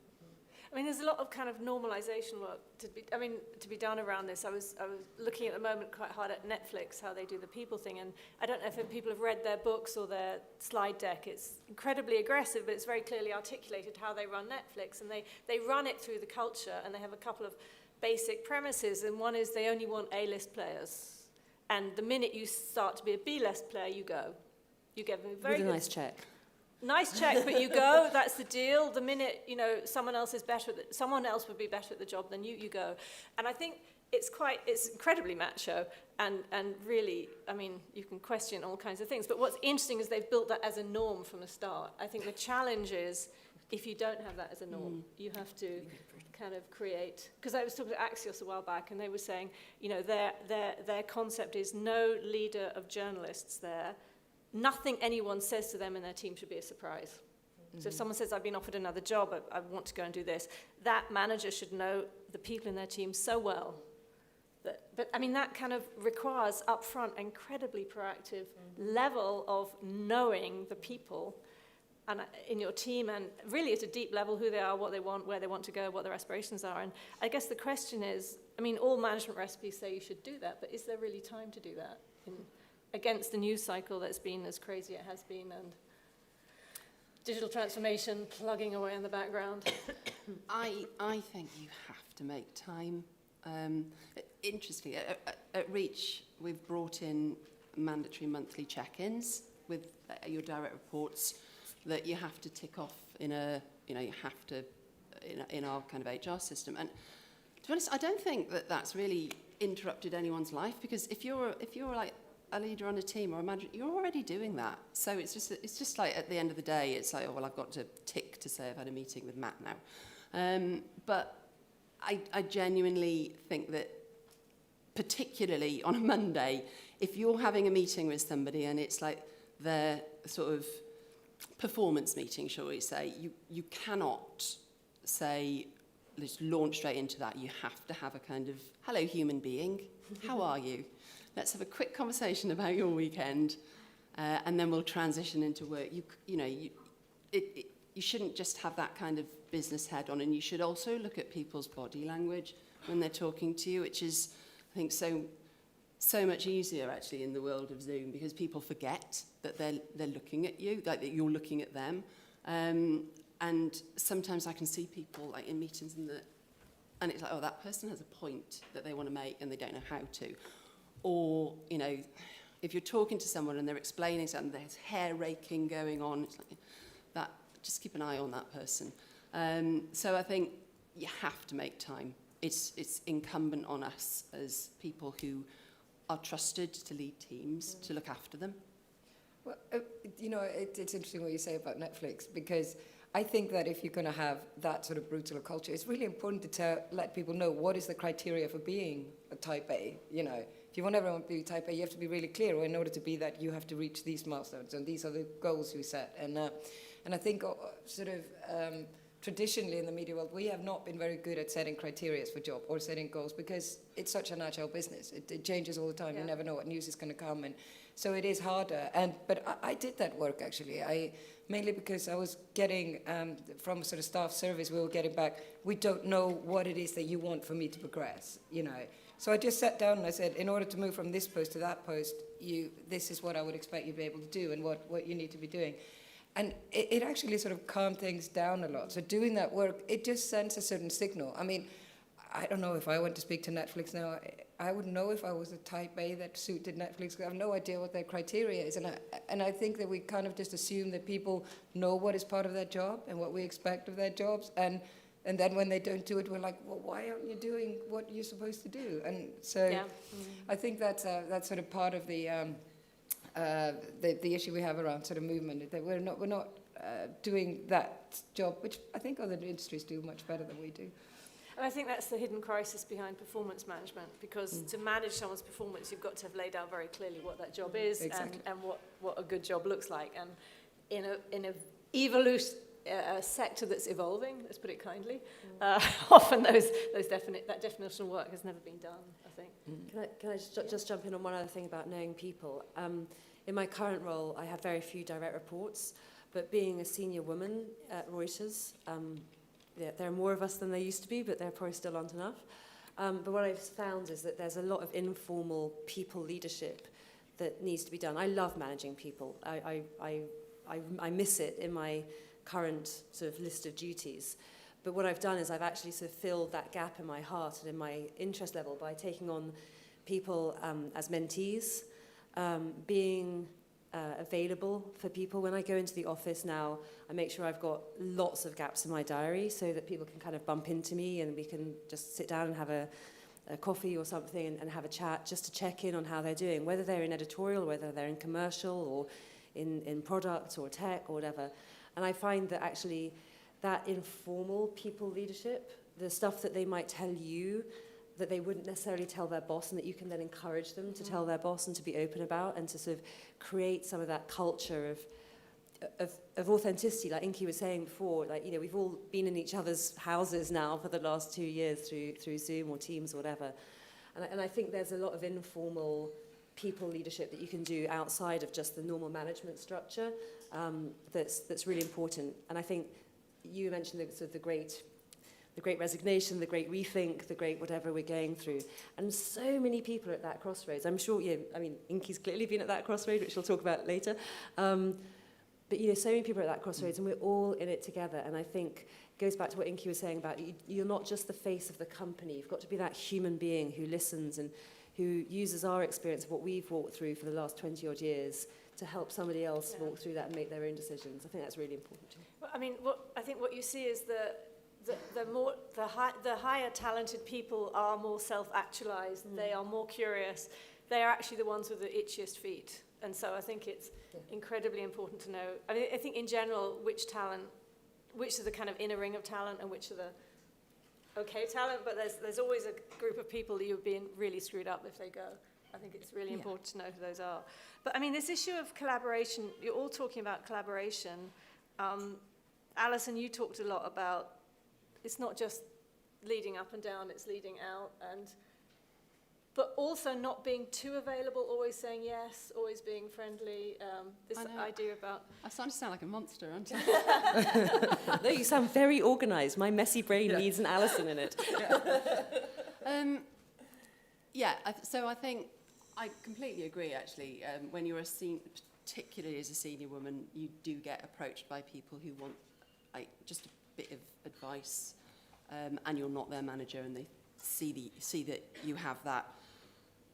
Speaker 1: I mean, there's a lot of kind of normalization work to be done around this. I was looking at the moment quite hard at Netflix, how they do the people thing, and I don't know if people have read their books or their slide deck. It's incredibly aggressive, but it's very clearly articulated how they run Netflix, and they run it through the culture, and they have a couple of basic premises, and one is they only want A-list players, and the minute you start to be a B-list player, you go. You get a very
Speaker 3: with a nice check.
Speaker 1: Nice check, but you go. That's the deal. The minute, you know, someone else would be better at the job than you go. And I think it's incredibly macho, and really, I mean, you can question all kinds of things. But what's interesting is they've built that as a norm from the start. I think the challenge is, if you don't have that as a norm, you have to kind of create. Because I was talking to Axios a while back, and they were saying, you know, their concept is no leader of journalists there. Nothing anyone says to them and their team should be a surprise. Mm-hmm. So if someone says, I've been offered another job, I want to go and do this, that manager should know the people in their team so well. But I mean, that kind of requires upfront incredibly proactive level of knowing the people and in your team, and really at a deep level who they are, what they want, where they want to go, what their aspirations are. And I guess the question is, I mean, all management recipes say you should do that, but is there really time to do that against the news cycle that's been as crazy as it has been, and digital transformation plugging away in the background?
Speaker 4: I think you have to make time. Interestingly, at RISJ, we've brought in mandatory monthly check-ins with your direct reports that you have to tick off in our kind of HR system. And to be honest, I don't think that that's really interrupted anyone's life, because if you're like a leader on a team or a manager, you're already doing that. So it's just like at the end of the day, it's like, oh well, I've got to tick to say I've had a meeting with Matt now. But I genuinely think that, particularly on a Monday, if you're having a meeting with somebody and it's like their sort of performance meeting, shall we say, you cannot say, let's launch straight into that. You have to have a kind of, hello, human being, how are you? Let's have a quick conversation about your weekend, and then we'll transition into work. You shouldn't just have that kind of business head on, and you should also look at people's body language when they're talking to you, which is, I think, so much easier actually in the world of Zoom, because people forget that they're looking at you, like that you're looking at them. And sometimes I can see people like in meetings and it's like, oh, that person has a point that they want to make and they don't know how to. Or, you know, if you're talking to someone and they're explaining something, there's hair raking going on, it's like that, just keep an eye on that person. So I think you have to make time. It's incumbent on us as people who are trusted to lead teams to look after them.
Speaker 2: Well, it's interesting what you say about Netflix, because I think that if you're going to have that sort of brutal culture, it's really important to let people know what is the criteria for being a type A. You know, if you want everyone to be type A, you have to be really clear. Or in order to be that, you have to reach these milestones, and these are the goals we set. And I think traditionally in the media world, we have not been very good at setting criteria for job or setting goals, because it's such an agile business. It changes all the time. Yeah. You never know what news is going to come, and so it is harder. But I did that work actually. Mainly because I was getting from sort of staff service, we were getting back, we don't know what it is that you want for me to progress, you know. So I just sat down and I said, in order to move from this post to that post, this is what I would expect you to be able to do and what you need to be doing. And it actually sort of calmed things down a lot. So doing that work, it just sends a certain signal. I mean, I don't know if I went to speak to Netflix now, I wouldn't know if I was a type A that suited Netflix. I have no idea what their criteria is. And I think that we kind of just assume that people know what is part of their job and what we expect of their jobs. And then when they don't do it, we're like, well, why aren't you doing what you're supposed to do? And so I think that's sort of part of the issue we have around sort of movement, that we're not doing that job, which I think other industries do much better than we do.
Speaker 1: And I think that's the hidden crisis behind performance management, because to manage someone's performance, you've got to have laid out very clearly what that job is. Exactly. and what a good job looks like. And in a sector that's evolving, let's put it kindly, often that definitional work has never been done, I think.
Speaker 3: Can I just jump in on one other thing about knowing people? In my current role, I have very few direct reports, but being a senior woman at Reuters, there are more of us than there used to be, but there probably still aren't enough. But what I've found is that there's a lot of informal people leadership that needs to be done. I love managing people. I miss it in my current sort of list of duties. But what I've done is I've actually sort of filled that gap in my heart and in my interest level by taking on people as mentees, being available for people. When I go into the office now, I make sure I've got lots of gaps in my diary so that people can kind of bump into me and we can just sit down and have a coffee or something and have a chat just to check in on how they're doing, whether they're in editorial, whether they're in commercial or in product or tech or whatever. And I find that actually that informal people leadership, the stuff that they might tell you that they wouldn't necessarily tell their boss, and that you can then encourage them to tell their boss and to be open about and to sort of create some of that culture of authenticity, like Inki was saying before. Like, you know, we've all been in each other's houses now for the last 2 years through Zoom or Teams or whatever. And I think there's a lot of informal people leadership that you can do outside of just the normal management structure, that's really important. And I think you mentioned the great resignation, the great rethink, the great whatever we're going through. And so many people are at that crossroads. I'm sure, Inki's clearly been at that crossroad, which we'll talk about later. But, you know, so many people are at that crossroads, and we're all in it together. And I think it goes back to what Inki was saying about you're not just the face of the company. You've got to be that human being who listens and who uses our experience of what we've walked through for the last 20-odd years to help somebody else walk through that and make their own decisions. I think that's really important too.
Speaker 1: Well, I mean, I think what you see is the higher talented people are more self-actualized. They are more curious. They are actually the ones with the itchiest feet. And so I think it's incredibly important to know. I mean, I think in general, which are the kind of inner ring of talent and which are the okay talent, but there's always a group of people that you're being really screwed up if they go. I think it's really important to know who those are. But I mean, this issue of collaboration, you're all talking about collaboration. Alison, you talked a lot about, it's not just leading up and down, it's leading out, but also not being too available, always saying yes, always being friendly. This idea about...
Speaker 4: I'm starting to sound like a monster, aren't I?
Speaker 3: No, you sound very organised. My messy brain needs an Alison in it.
Speaker 4: So I think I completely agree, actually. When you're particularly as a senior woman, you do get approached by people who want just a bit of advice, and you're not their manager, and they see that you have that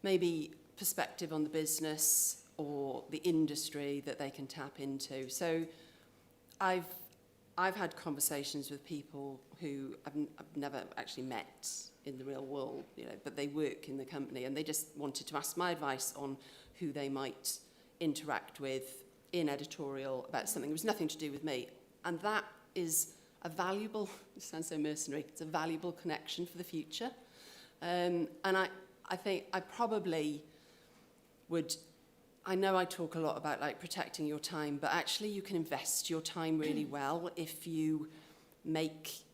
Speaker 4: maybe perspective on the business or the industry that they can tap into. So I've had conversations with people who I've never actually met in the real world, you know, but they work in the company, and they just wanted to ask my advice on who they might interact with in editorial about something. It was nothing to do with me. And that is a valuable, it sounds so mercenary, it's a valuable connection for the future. And I think I probably would, I know I talk a lot about like protecting your time, but actually you can invest your time really well if you make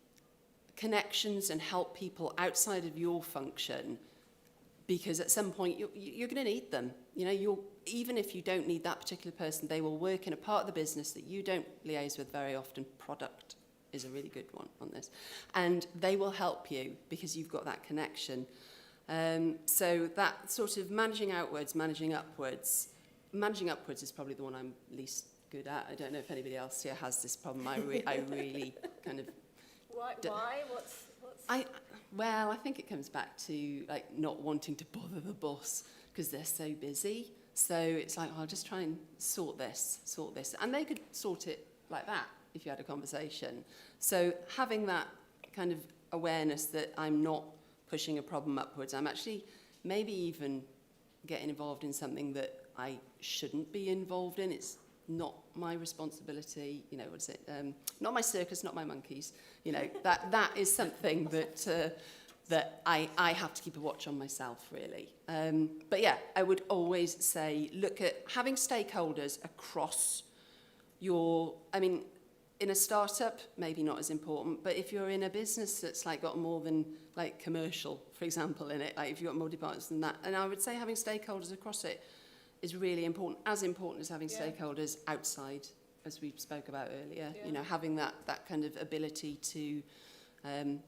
Speaker 4: connections and help people outside of your function, because at some point you're going to need them. You know, even if you don't need that particular person, they will work in a part of the business that you don't liaise with very often. Product is a really good one on this. And they will help you because you've got that connection. So that sort of managing outwards, managing upwards is probably the one I'm least good at. I don't know if anybody else here has this problem. I really kind of...
Speaker 1: Why? What's...
Speaker 4: Well, I think it comes back to like not wanting to bother the boss because they're so busy. So it's like, I'll just try and sort this. And they could sort it like that if you had a conversation. So having that kind of awareness that I'm not pushing a problem upwards, I'm actually maybe even getting involved in something that I shouldn't be involved in. It's not my responsibility, you know, what is it? Not my circus, not my monkeys. You know, that is something that I have to keep a watch on myself, really. But yeah, I would always say, look at having stakeholders across your, I mean, in a startup, maybe not as important, but if you're in a business that's like got more than like commercial, for example, in it, like if you've got more departments than that, and I would say having stakeholders across it is really important as having stakeholders outside, as we spoke about earlier. You know, having that kind of ability to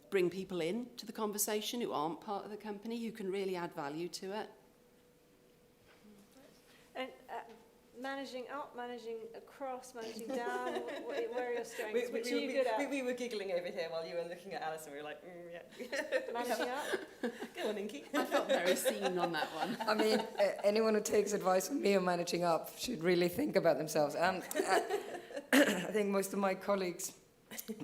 Speaker 4: bring people in to the conversation who aren't part of the company, who can really add value to it.
Speaker 1: And managing up, managing across, managing down, where are your strengths? Which are you good at?
Speaker 3: We were giggling over here while you were looking at Alison. We were like,
Speaker 1: Managing up?
Speaker 3: Go on, Inki.
Speaker 4: I felt very seen on that one.
Speaker 2: I mean, anyone who takes advice from me on managing up should really think about themselves. I think most of my colleagues,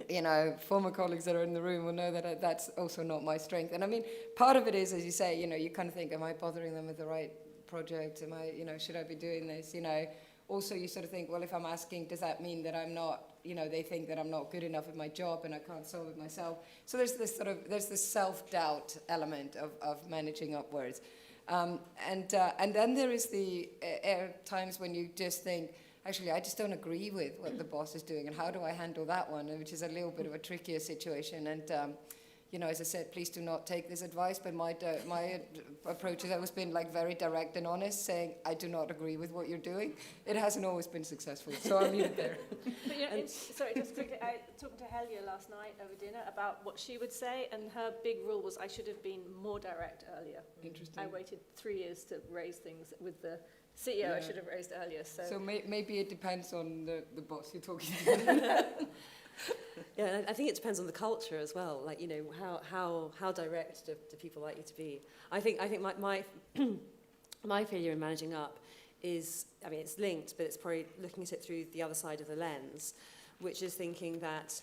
Speaker 2: you know, former colleagues that are in the room will know that that's also not my strength. And I mean, part of it is, as you say, you know, you kind of think, am I bothering them with the right project? Am I, you know, should I be doing this? You know, also you sort of think, well, if I'm asking, does that mean that I'm not, you know, they think that I'm not good enough at my job and I can't solve it myself. So there's this self-doubt element of managing upwards. And then there is the times when you just think, actually, I just don't agree with what the boss is doing, and how do I handle that one? Which is a little bit of a trickier situation. And you know, as I said, please do not take this advice, but my approach has always been like very direct and honest, saying I do not agree with what you're doing. It hasn't always been successful, so I'll leave it there.
Speaker 1: But you know, sorry, just quickly, I talked to Helga last night over dinner about what she would say, and her big rule was I should have been more direct earlier.
Speaker 2: Interesting.
Speaker 1: I waited 3 years to raise things with the CEO. I should have raised earlier. So
Speaker 2: Maybe it depends on the boss you're talking to.
Speaker 3: Yeah, and I think it depends on the culture as well. Like, you know, how direct do people like you to be? I think my my failure in managing up is, I mean, it's linked, but it's probably looking at it through the other side of the lens, which is thinking that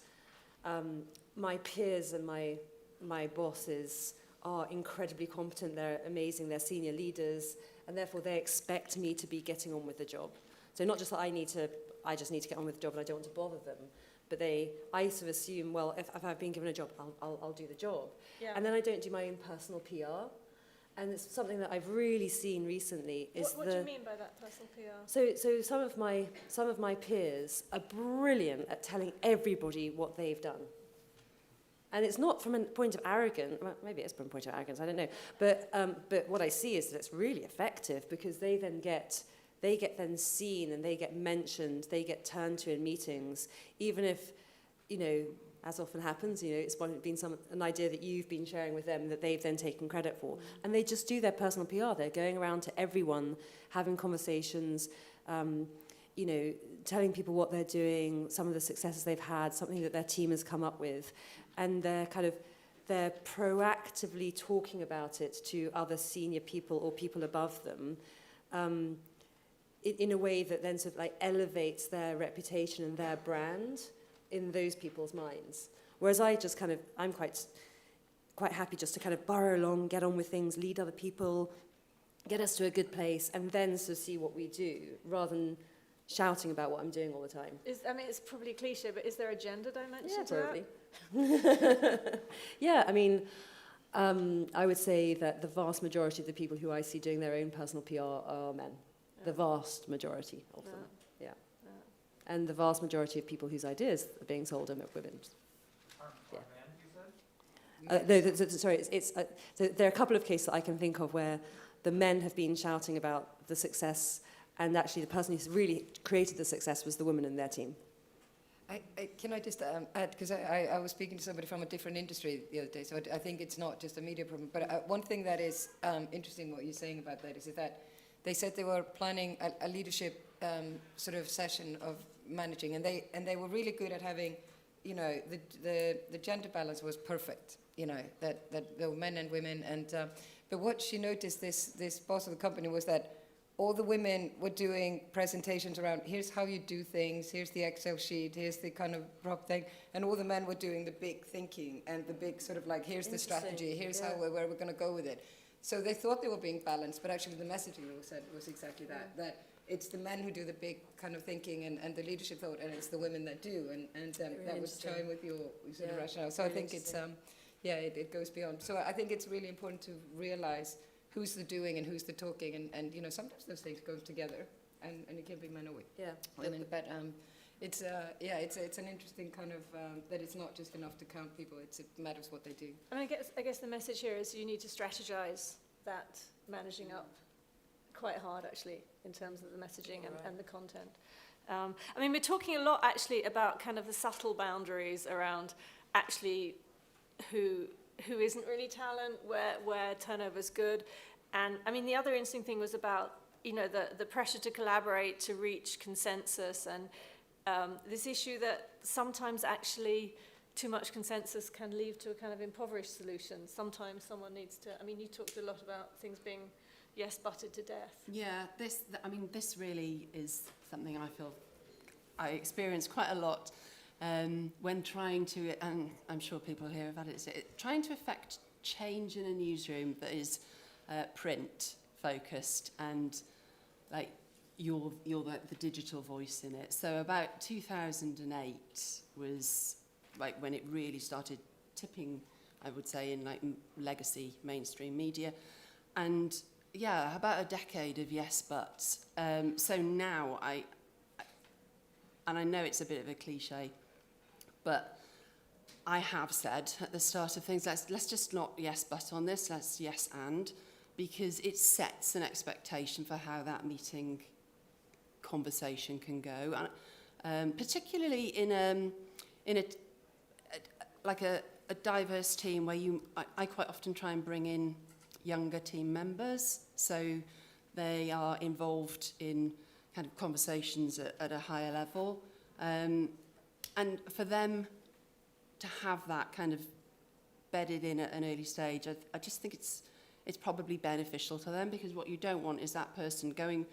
Speaker 3: my peers and my bosses are incredibly competent. They're amazing. They're senior leaders, and therefore they expect me to be getting on with the job. So not just that I just need to get on with the job and I don't want to bother them. But I sort of assume, well, if I've been given a job, I'll do the job. Yeah. And then I don't do my own personal PR. And it's something that I've really seen recently.
Speaker 1: What do you mean by that, personal PR?
Speaker 3: So some of my peers are brilliant at telling everybody what they've done. And it's not from a point of arrogance. Well, maybe it's from a point of arrogance, I don't know. But what I see is that it's really effective, because they get then seen and they get mentioned, they get turned to in meetings, even if, you know, as often happens, you know, it's been an idea that you've been sharing with them that they've then taken credit for. And they just do their personal PR. They're going around to everyone, having conversations, you know, telling people what they're doing, some of the successes they've had, something that their team has come up with. And they're proactively talking about it to other senior people or people above them, in a way that then sort of like elevates their reputation and their brand in those people's minds. Whereas I'm quite happy just to kind of burrow along, get on with things, lead other people, get us to a good place, and then sort of see what we do, rather than shouting about what I'm doing all the time.
Speaker 1: I mean, it's probably cliche, but is there a gender dimension to
Speaker 3: probably. That? Yeah, I mean, I would say that the vast majority of the people who I see doing their own personal PR are men. The vast majority of them, yeah. And the vast majority of people whose ideas are being sold are women. So there are a couple of cases that I can think of where the men have been shouting about the success, and actually the person who's really created the success was the woman in their team.
Speaker 2: Can I just add, because I was speaking to somebody from a different industry the other day, so I think it's not just a media problem. But one thing that is interesting what you're saying about that is that they said they were planning a leadership sort of session of managing, and they were really good at having, you know, the gender balance was perfect, you know, that there were men and women, and but what she noticed, this boss of the company, was that all the women were doing presentations around, here's how you do things, here's the Excel sheet, here's the kind of prop thing, and all the men were doing the big thinking and the big sort of like, here's the strategy, here's where we're going to go with it. So they thought they were being balanced, but actually the messaging was exactly that, that it's the men who do the big kind of thinking and the leadership thought, and it's the women that do, and that was chime with your sort of rationale. So I think it's, it goes beyond. So I think it's really important to realize who's the doing and who's the talking, and you know, sometimes those things go together, and it can be men or women. But it's an interesting kind of that it's not just enough to count people. It matters what they do.
Speaker 1: I mean, I guess the message here is you need to strategize that managing up quite hard, actually, in terms of the messaging and the content. I mean, we're talking a lot actually about kind of the subtle boundaries around actually who isn't really talent, where turnover's good. And I mean, the other interesting thing was about, you know, the pressure to collaborate, to reach consensus, and this issue that sometimes actually too much consensus can lead to a kind of impoverished solution. Sometimes someone needs to, I mean, you talked a lot about things being, yes, buttered to death. Yeah,
Speaker 4: this really is something I feel I experience quite a lot when trying to, and I'm sure people here have had it, trying to affect change in a newsroom that is print focused and like you're the digital voice in it. So about 2008 was like when it really started tipping, I would say, in like legacy mainstream media, and yeah, about a decade of yes buts. So now and I know it's a bit of a cliche, but I have said at the start of things, let's just not yes but on this, let's yes and, because it sets an expectation for how that meeting conversation can go, and particularly in a diverse team where I quite often try and bring in younger team members, so they are involved in kind of conversations at a higher level, and for them to have that kind of bedded in at an early stage, I just think it's probably beneficial to them, because what you don't want is that person going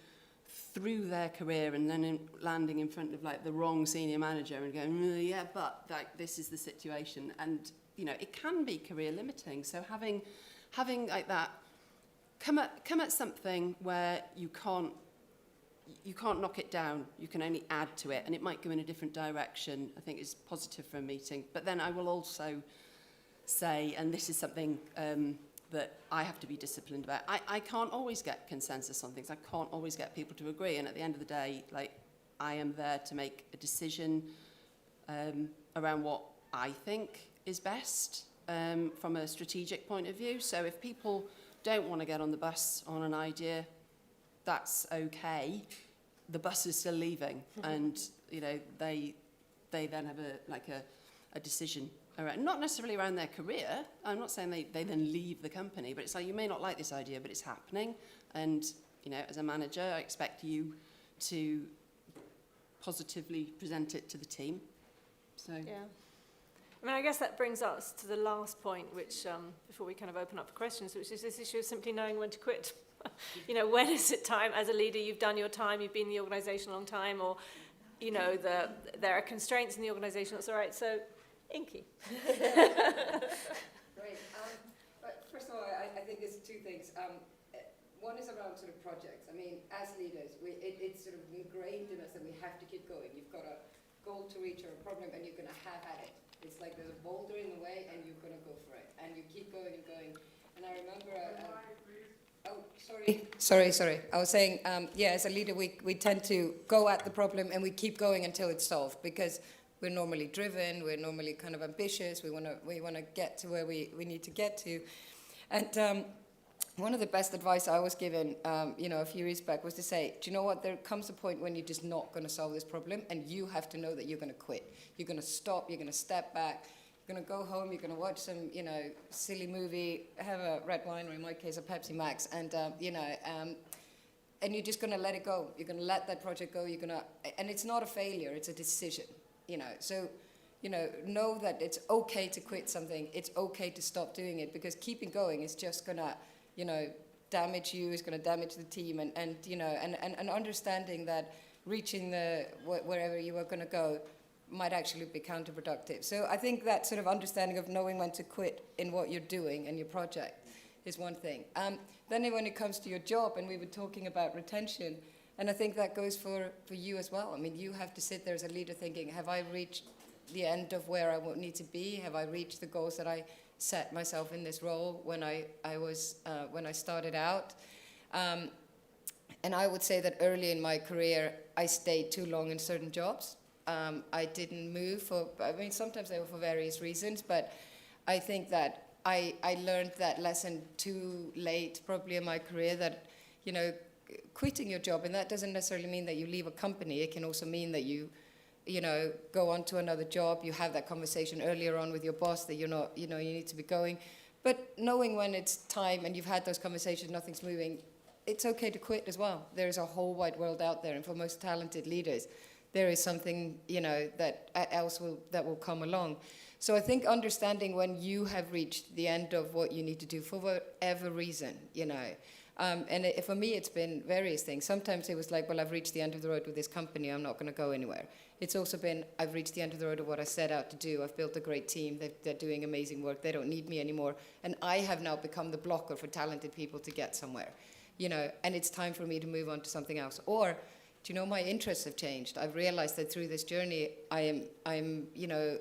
Speaker 4: through their career and then landing in front of like the wrong senior manager and going, yeah, but like this is the situation, and you know it can be career limiting. So having like that, come at something where you can't knock it down, you can only add to it, and it might go in a different direction, I think is positive for a meeting. But then I will also say, and this is something that I have to be disciplined about, I can't always get consensus on things, I can't always get people to agree, and at the end of the day, like, I am there to make a decision around what I think is best from a strategic point of view. So if people don't want to get on the bus on an idea, that's okay. The bus is still leaving, and you know they then have a decision around, not necessarily around their career. I'm not saying they then leave the company, but it's like, you may not like this idea, but it's happening, and you know, as a manager, I expect you to positively present it to the team. So
Speaker 1: Yeah. I mean, I guess that brings us to the last point, which, before we kind of open up for questions, which is this issue of simply knowing when to quit. You know, when is it time? As a leader, you've done your time, you've been in the organisation a long time, or, you know, there are constraints in the organisation, that's all right. So, Inky.
Speaker 2: Great. But first of all, I think there's two things. One is around sort of projects. I mean, as leaders, it's sort of ingrained in us that we have to keep going. You've got a goal to reach or a problem, and you're going to have at it. It's like there's a boulder in the way, and you're going to go for it. And you keep going and going. And I remember... Sorry. I was saying, yeah, as a leader, we tend to go at the problem and we keep going until it's solved, because we're normally driven, we're normally kind of ambitious, we want to get to where we need to get to. And one of the best advice I was given, you know, a few years back was to say, do you know what, there comes a point when you're just not going to solve this problem, and you have to know that you're going to quit. You're going to stop, you're going to step back, you're going to go home, you're going to watch some, you know, silly movie, have a red wine, or in my case, a Pepsi Max, and, you know, and you're just going to let it go. You're going to let that project go. You're going to, and it's not a failure, it's a decision, you know. So, you know that it's okay to quit something. It's okay to stop doing it, because keeping going is just going to, you know, damage you, it's going to damage the team, and you know, and understanding that reaching wherever you are going to go might actually be counterproductive. So I think that sort of understanding of knowing when to quit in what you're doing and your project is one thing. Then when it comes to your job, and we were talking about retention, and I think that goes for you as well. I mean, you have to sit there as a leader thinking, have I reached the end of where I need to be? Have I reached the goals that I set myself in this role when I started out? And I would say that early in my career, I stayed too long in certain jobs. I didn't move sometimes they were for various reasons, but I think that I learned that lesson too late, probably in my career, that, you know, quitting your job, and that doesn't necessarily mean that you leave a company. It can also mean that you know, go on to another job. You have that conversation earlier on with your boss that you're not, you know, you need to be going. But knowing when it's time and you've had those conversations, nothing's moving, it's okay to quit as well. There's a whole wide world out there, and for most talented leaders, there is something, you know, that will come along. So I think understanding when you have reached the end of what you need to do for whatever reason, you know. For me, it's been various things. Sometimes it was like, well, I've reached the end of the road with this company, I'm not going to go anywhere. It's also been, I've reached the end of the road of what I set out to do. I've built a great team. They're doing amazing work. They don't need me anymore. And I have now become the blocker for talented people to get somewhere, you know, and it's time for me to move on to something else. Or, do you know, my interests have changed. I've realized that through this journey, I'm you know,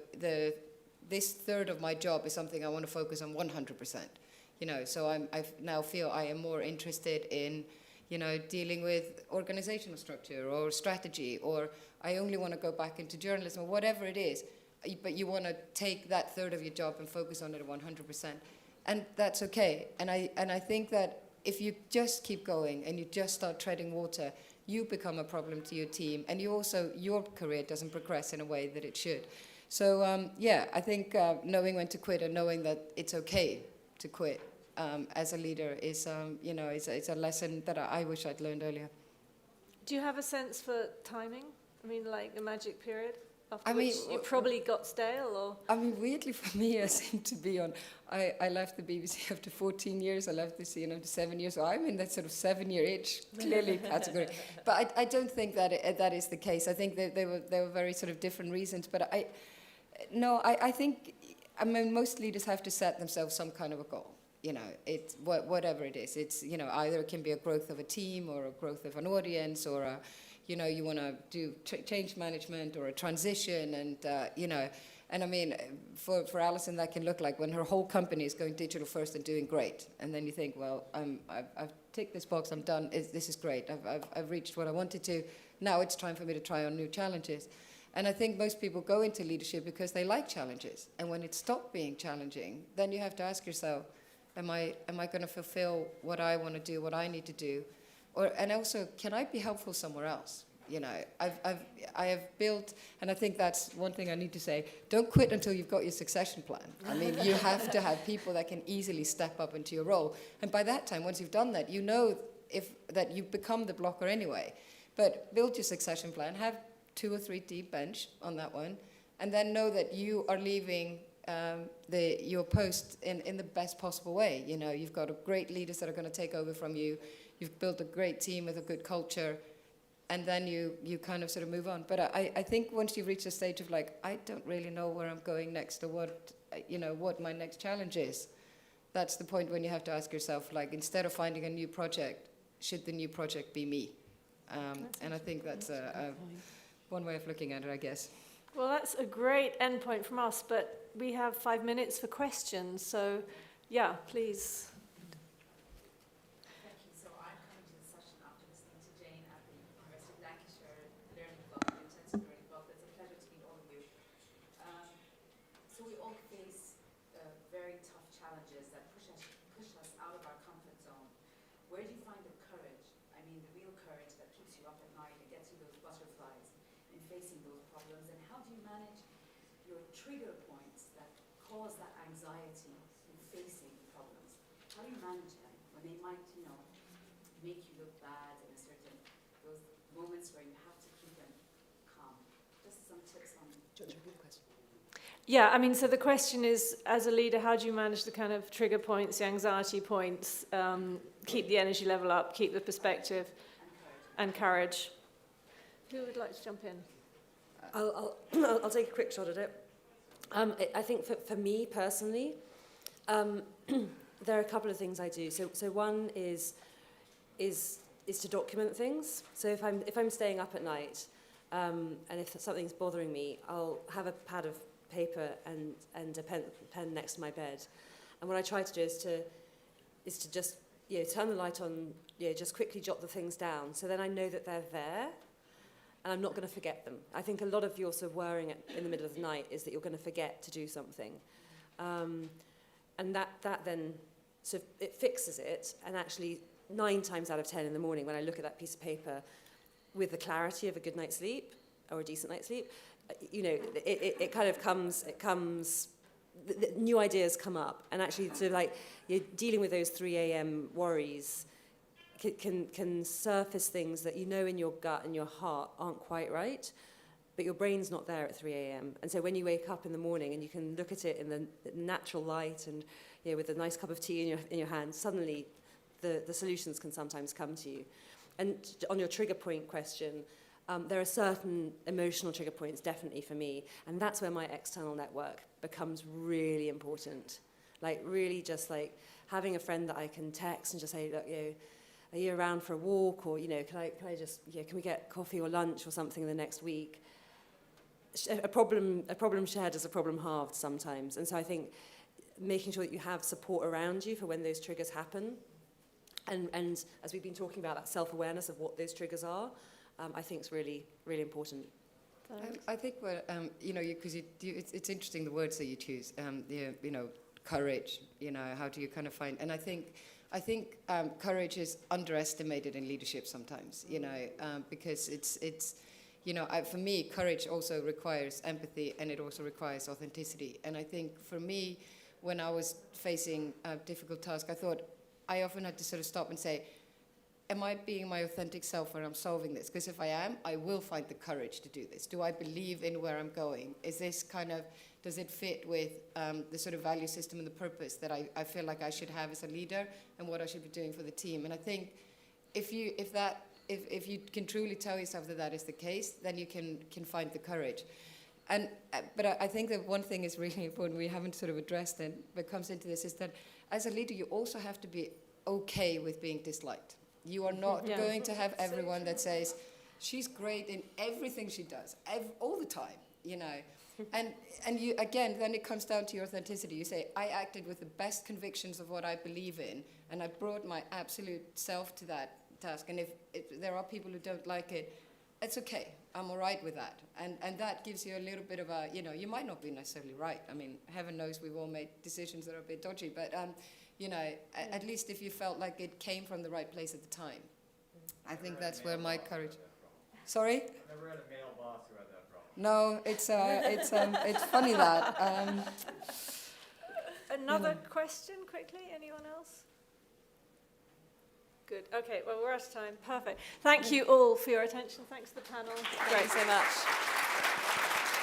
Speaker 2: this third of my job is something I want to focus on 100%. You know, so I now feel I am more interested in, dealing with organizational structure or strategy, or I only want to go back into journalism, or whatever it is, but you want to take that third of your job and focus on it 100%. And that's okay. And I think that if you just keep going and you just start treading water, you become a problem to your team, and your career doesn't progress in a way that it should. So I think knowing when to quit and knowing that it's okay to quit as a leader is a lesson that I wish I'd learned earlier.
Speaker 1: Do you have a sense for timing? I mean, like a magic period after which you probably got stale, or?
Speaker 2: I mean, weirdly for me, I seem to be on. I left the BBC after 14 years. I left the CNN after 7 years. So I'm in that sort of 7-year itch, clearly category. But I don't think that that is the case. I think that there were very sort of different reasons. But I think, I mean, most leaders have to set themselves some kind of a goal. It's whatever it is. It's either it can be a growth of a team or a growth of an audience, or a you want to do change management or a transition, and and I mean, for Alison, that can look like when her whole company is going digital first and doing great, and then you think, well, I've ticked this box, I'm done. This is great. I've reached what I wanted to. Now it's time for me to try on new challenges. And I think most people go into leadership because they like challenges, and when it stopped being challenging, then you have to ask yourself, am I going to fulfill what I want to do, what I need to do? And also, can I be helpful somewhere else? I have built, and I think that's one thing I need to say, don't quit until you've got your succession plan. I mean, you have to have people that can easily step up into your role. And by that time, once you've done that, you know that you've become the blocker anyway. But build your succession plan, have 2 or 3 deep bench on that one, and then know that you are leaving your post in the best possible way. You've got great leaders that are going to take over from you. You've built a great team with a good culture, and then you kind of sort of move on. But I think once you've reached a stage of like, I don't really know where I'm going next, or what my next challenge is, that's the point when you have to ask yourself, like, instead of finding a new project, should the new project be me? And I think that's one way of looking at it, I guess.
Speaker 1: Well, that's a great endpoint from us, but we have 5 minutes for questions, so yeah, please.
Speaker 5: Thank you. So I'm coming to the session after listening to Jane at the University of Lancashire Learning Club, the Intensive Learning Club. It's a pleasure to meet all of you. So we all face very tough challenges that push us out of our comfort zone. Where do you find the courage? I mean, the real courage that keeps you up at night and gets you those butterflies in facing those problems, and how do you manage your trigger points that cause that anxiety in facing problems? How do you manage them when they might, make you look bad in a certain, those moments where you have to keep them calm? Just some tips on.
Speaker 1: Yeah, I mean, so the question is, as a leader, how do you manage the kind of trigger points, the anxiety points, keep the energy level up, keep the perspective and courage? Who would like to jump in?
Speaker 3: I'll take a quick shot at it. I think for me personally, there are a couple of things I do. So one is to document things. So if I'm staying up at night, and if something's bothering me, I'll have a pad of paper and a pen next to my bed. And what I try to do is to just turn the light on, just quickly jot the things down. So then I know that they're there, and I'm not going to forget them. I think a lot of your sort of worrying in the middle of the night is that you're going to forget to do something. And that then sort of, it fixes it, and actually 9 times out of 10 in the morning when I look at that piece of paper with the clarity of a good night's sleep or a decent night's sleep, it kind of comes, new ideas come up, and actually sort of like you're dealing with those 3 a.m. worries can surface things that in your gut and your heart aren't quite right, but your brain's not there at 3 a.m. And so when you wake up in the morning and you can look at it in the natural light and with a nice cup of tea in your hand, suddenly the solutions can sometimes come to you. And on your trigger point question, there are certain emotional trigger points definitely for me, and that's where my external network becomes really important. Like really just like having a friend that I can text and just say, look, are you around for a walk, or can we get coffee or lunch or something in the next week? A problem shared is a problem halved sometimes, and so I think making sure that you have support around you for when those triggers happen. And as we've been talking about, that self-awareness of what those triggers are, I think is really, really important.
Speaker 2: I think what because it's interesting the words that you choose. Courage. How do you kind of find? And I think courage is underestimated in leadership sometimes. Because it's for me, courage also requires empathy, and it also requires authenticity. And I think for me, when I was facing a difficult task, I often had to sort of stop and say, am I being my authentic self when I'm solving this? Because if I am, I will find the courage to do this. Do I believe in where I'm going? Is this does it fit with the sort of value system and the purpose that I feel like I should have as a leader and what I should be doing for the team? And I think if you can truly tell yourself that is the case, then you can find the courage. But I think that one thing is really important we haven't sort of addressed and but comes into this is that as a leader, you also have to be okay with being disliked. You are not going to have everyone that says, she's great in everything she does, all the time, And you, again, then it comes down to your authenticity. You say, I acted with the best convictions of what I believe in, and I brought my absolute self to that task. And if there are people who don't like it, it's okay. I'm all right with that. And that gives you a little bit of a, you might not be necessarily right. I mean, heaven knows we've all made decisions that are a bit dodgy, but at least if you felt like it came from the right place at the time. I think that's where my courage... Sorry?
Speaker 6: Never had a male boss who had that problem.
Speaker 2: No, it's funny that.
Speaker 1: Another question, quickly? Anyone else? Good. Okay, well, we're out of time. Perfect. Thank you all for your attention. Thanks to the panel.
Speaker 3: Thank you so much.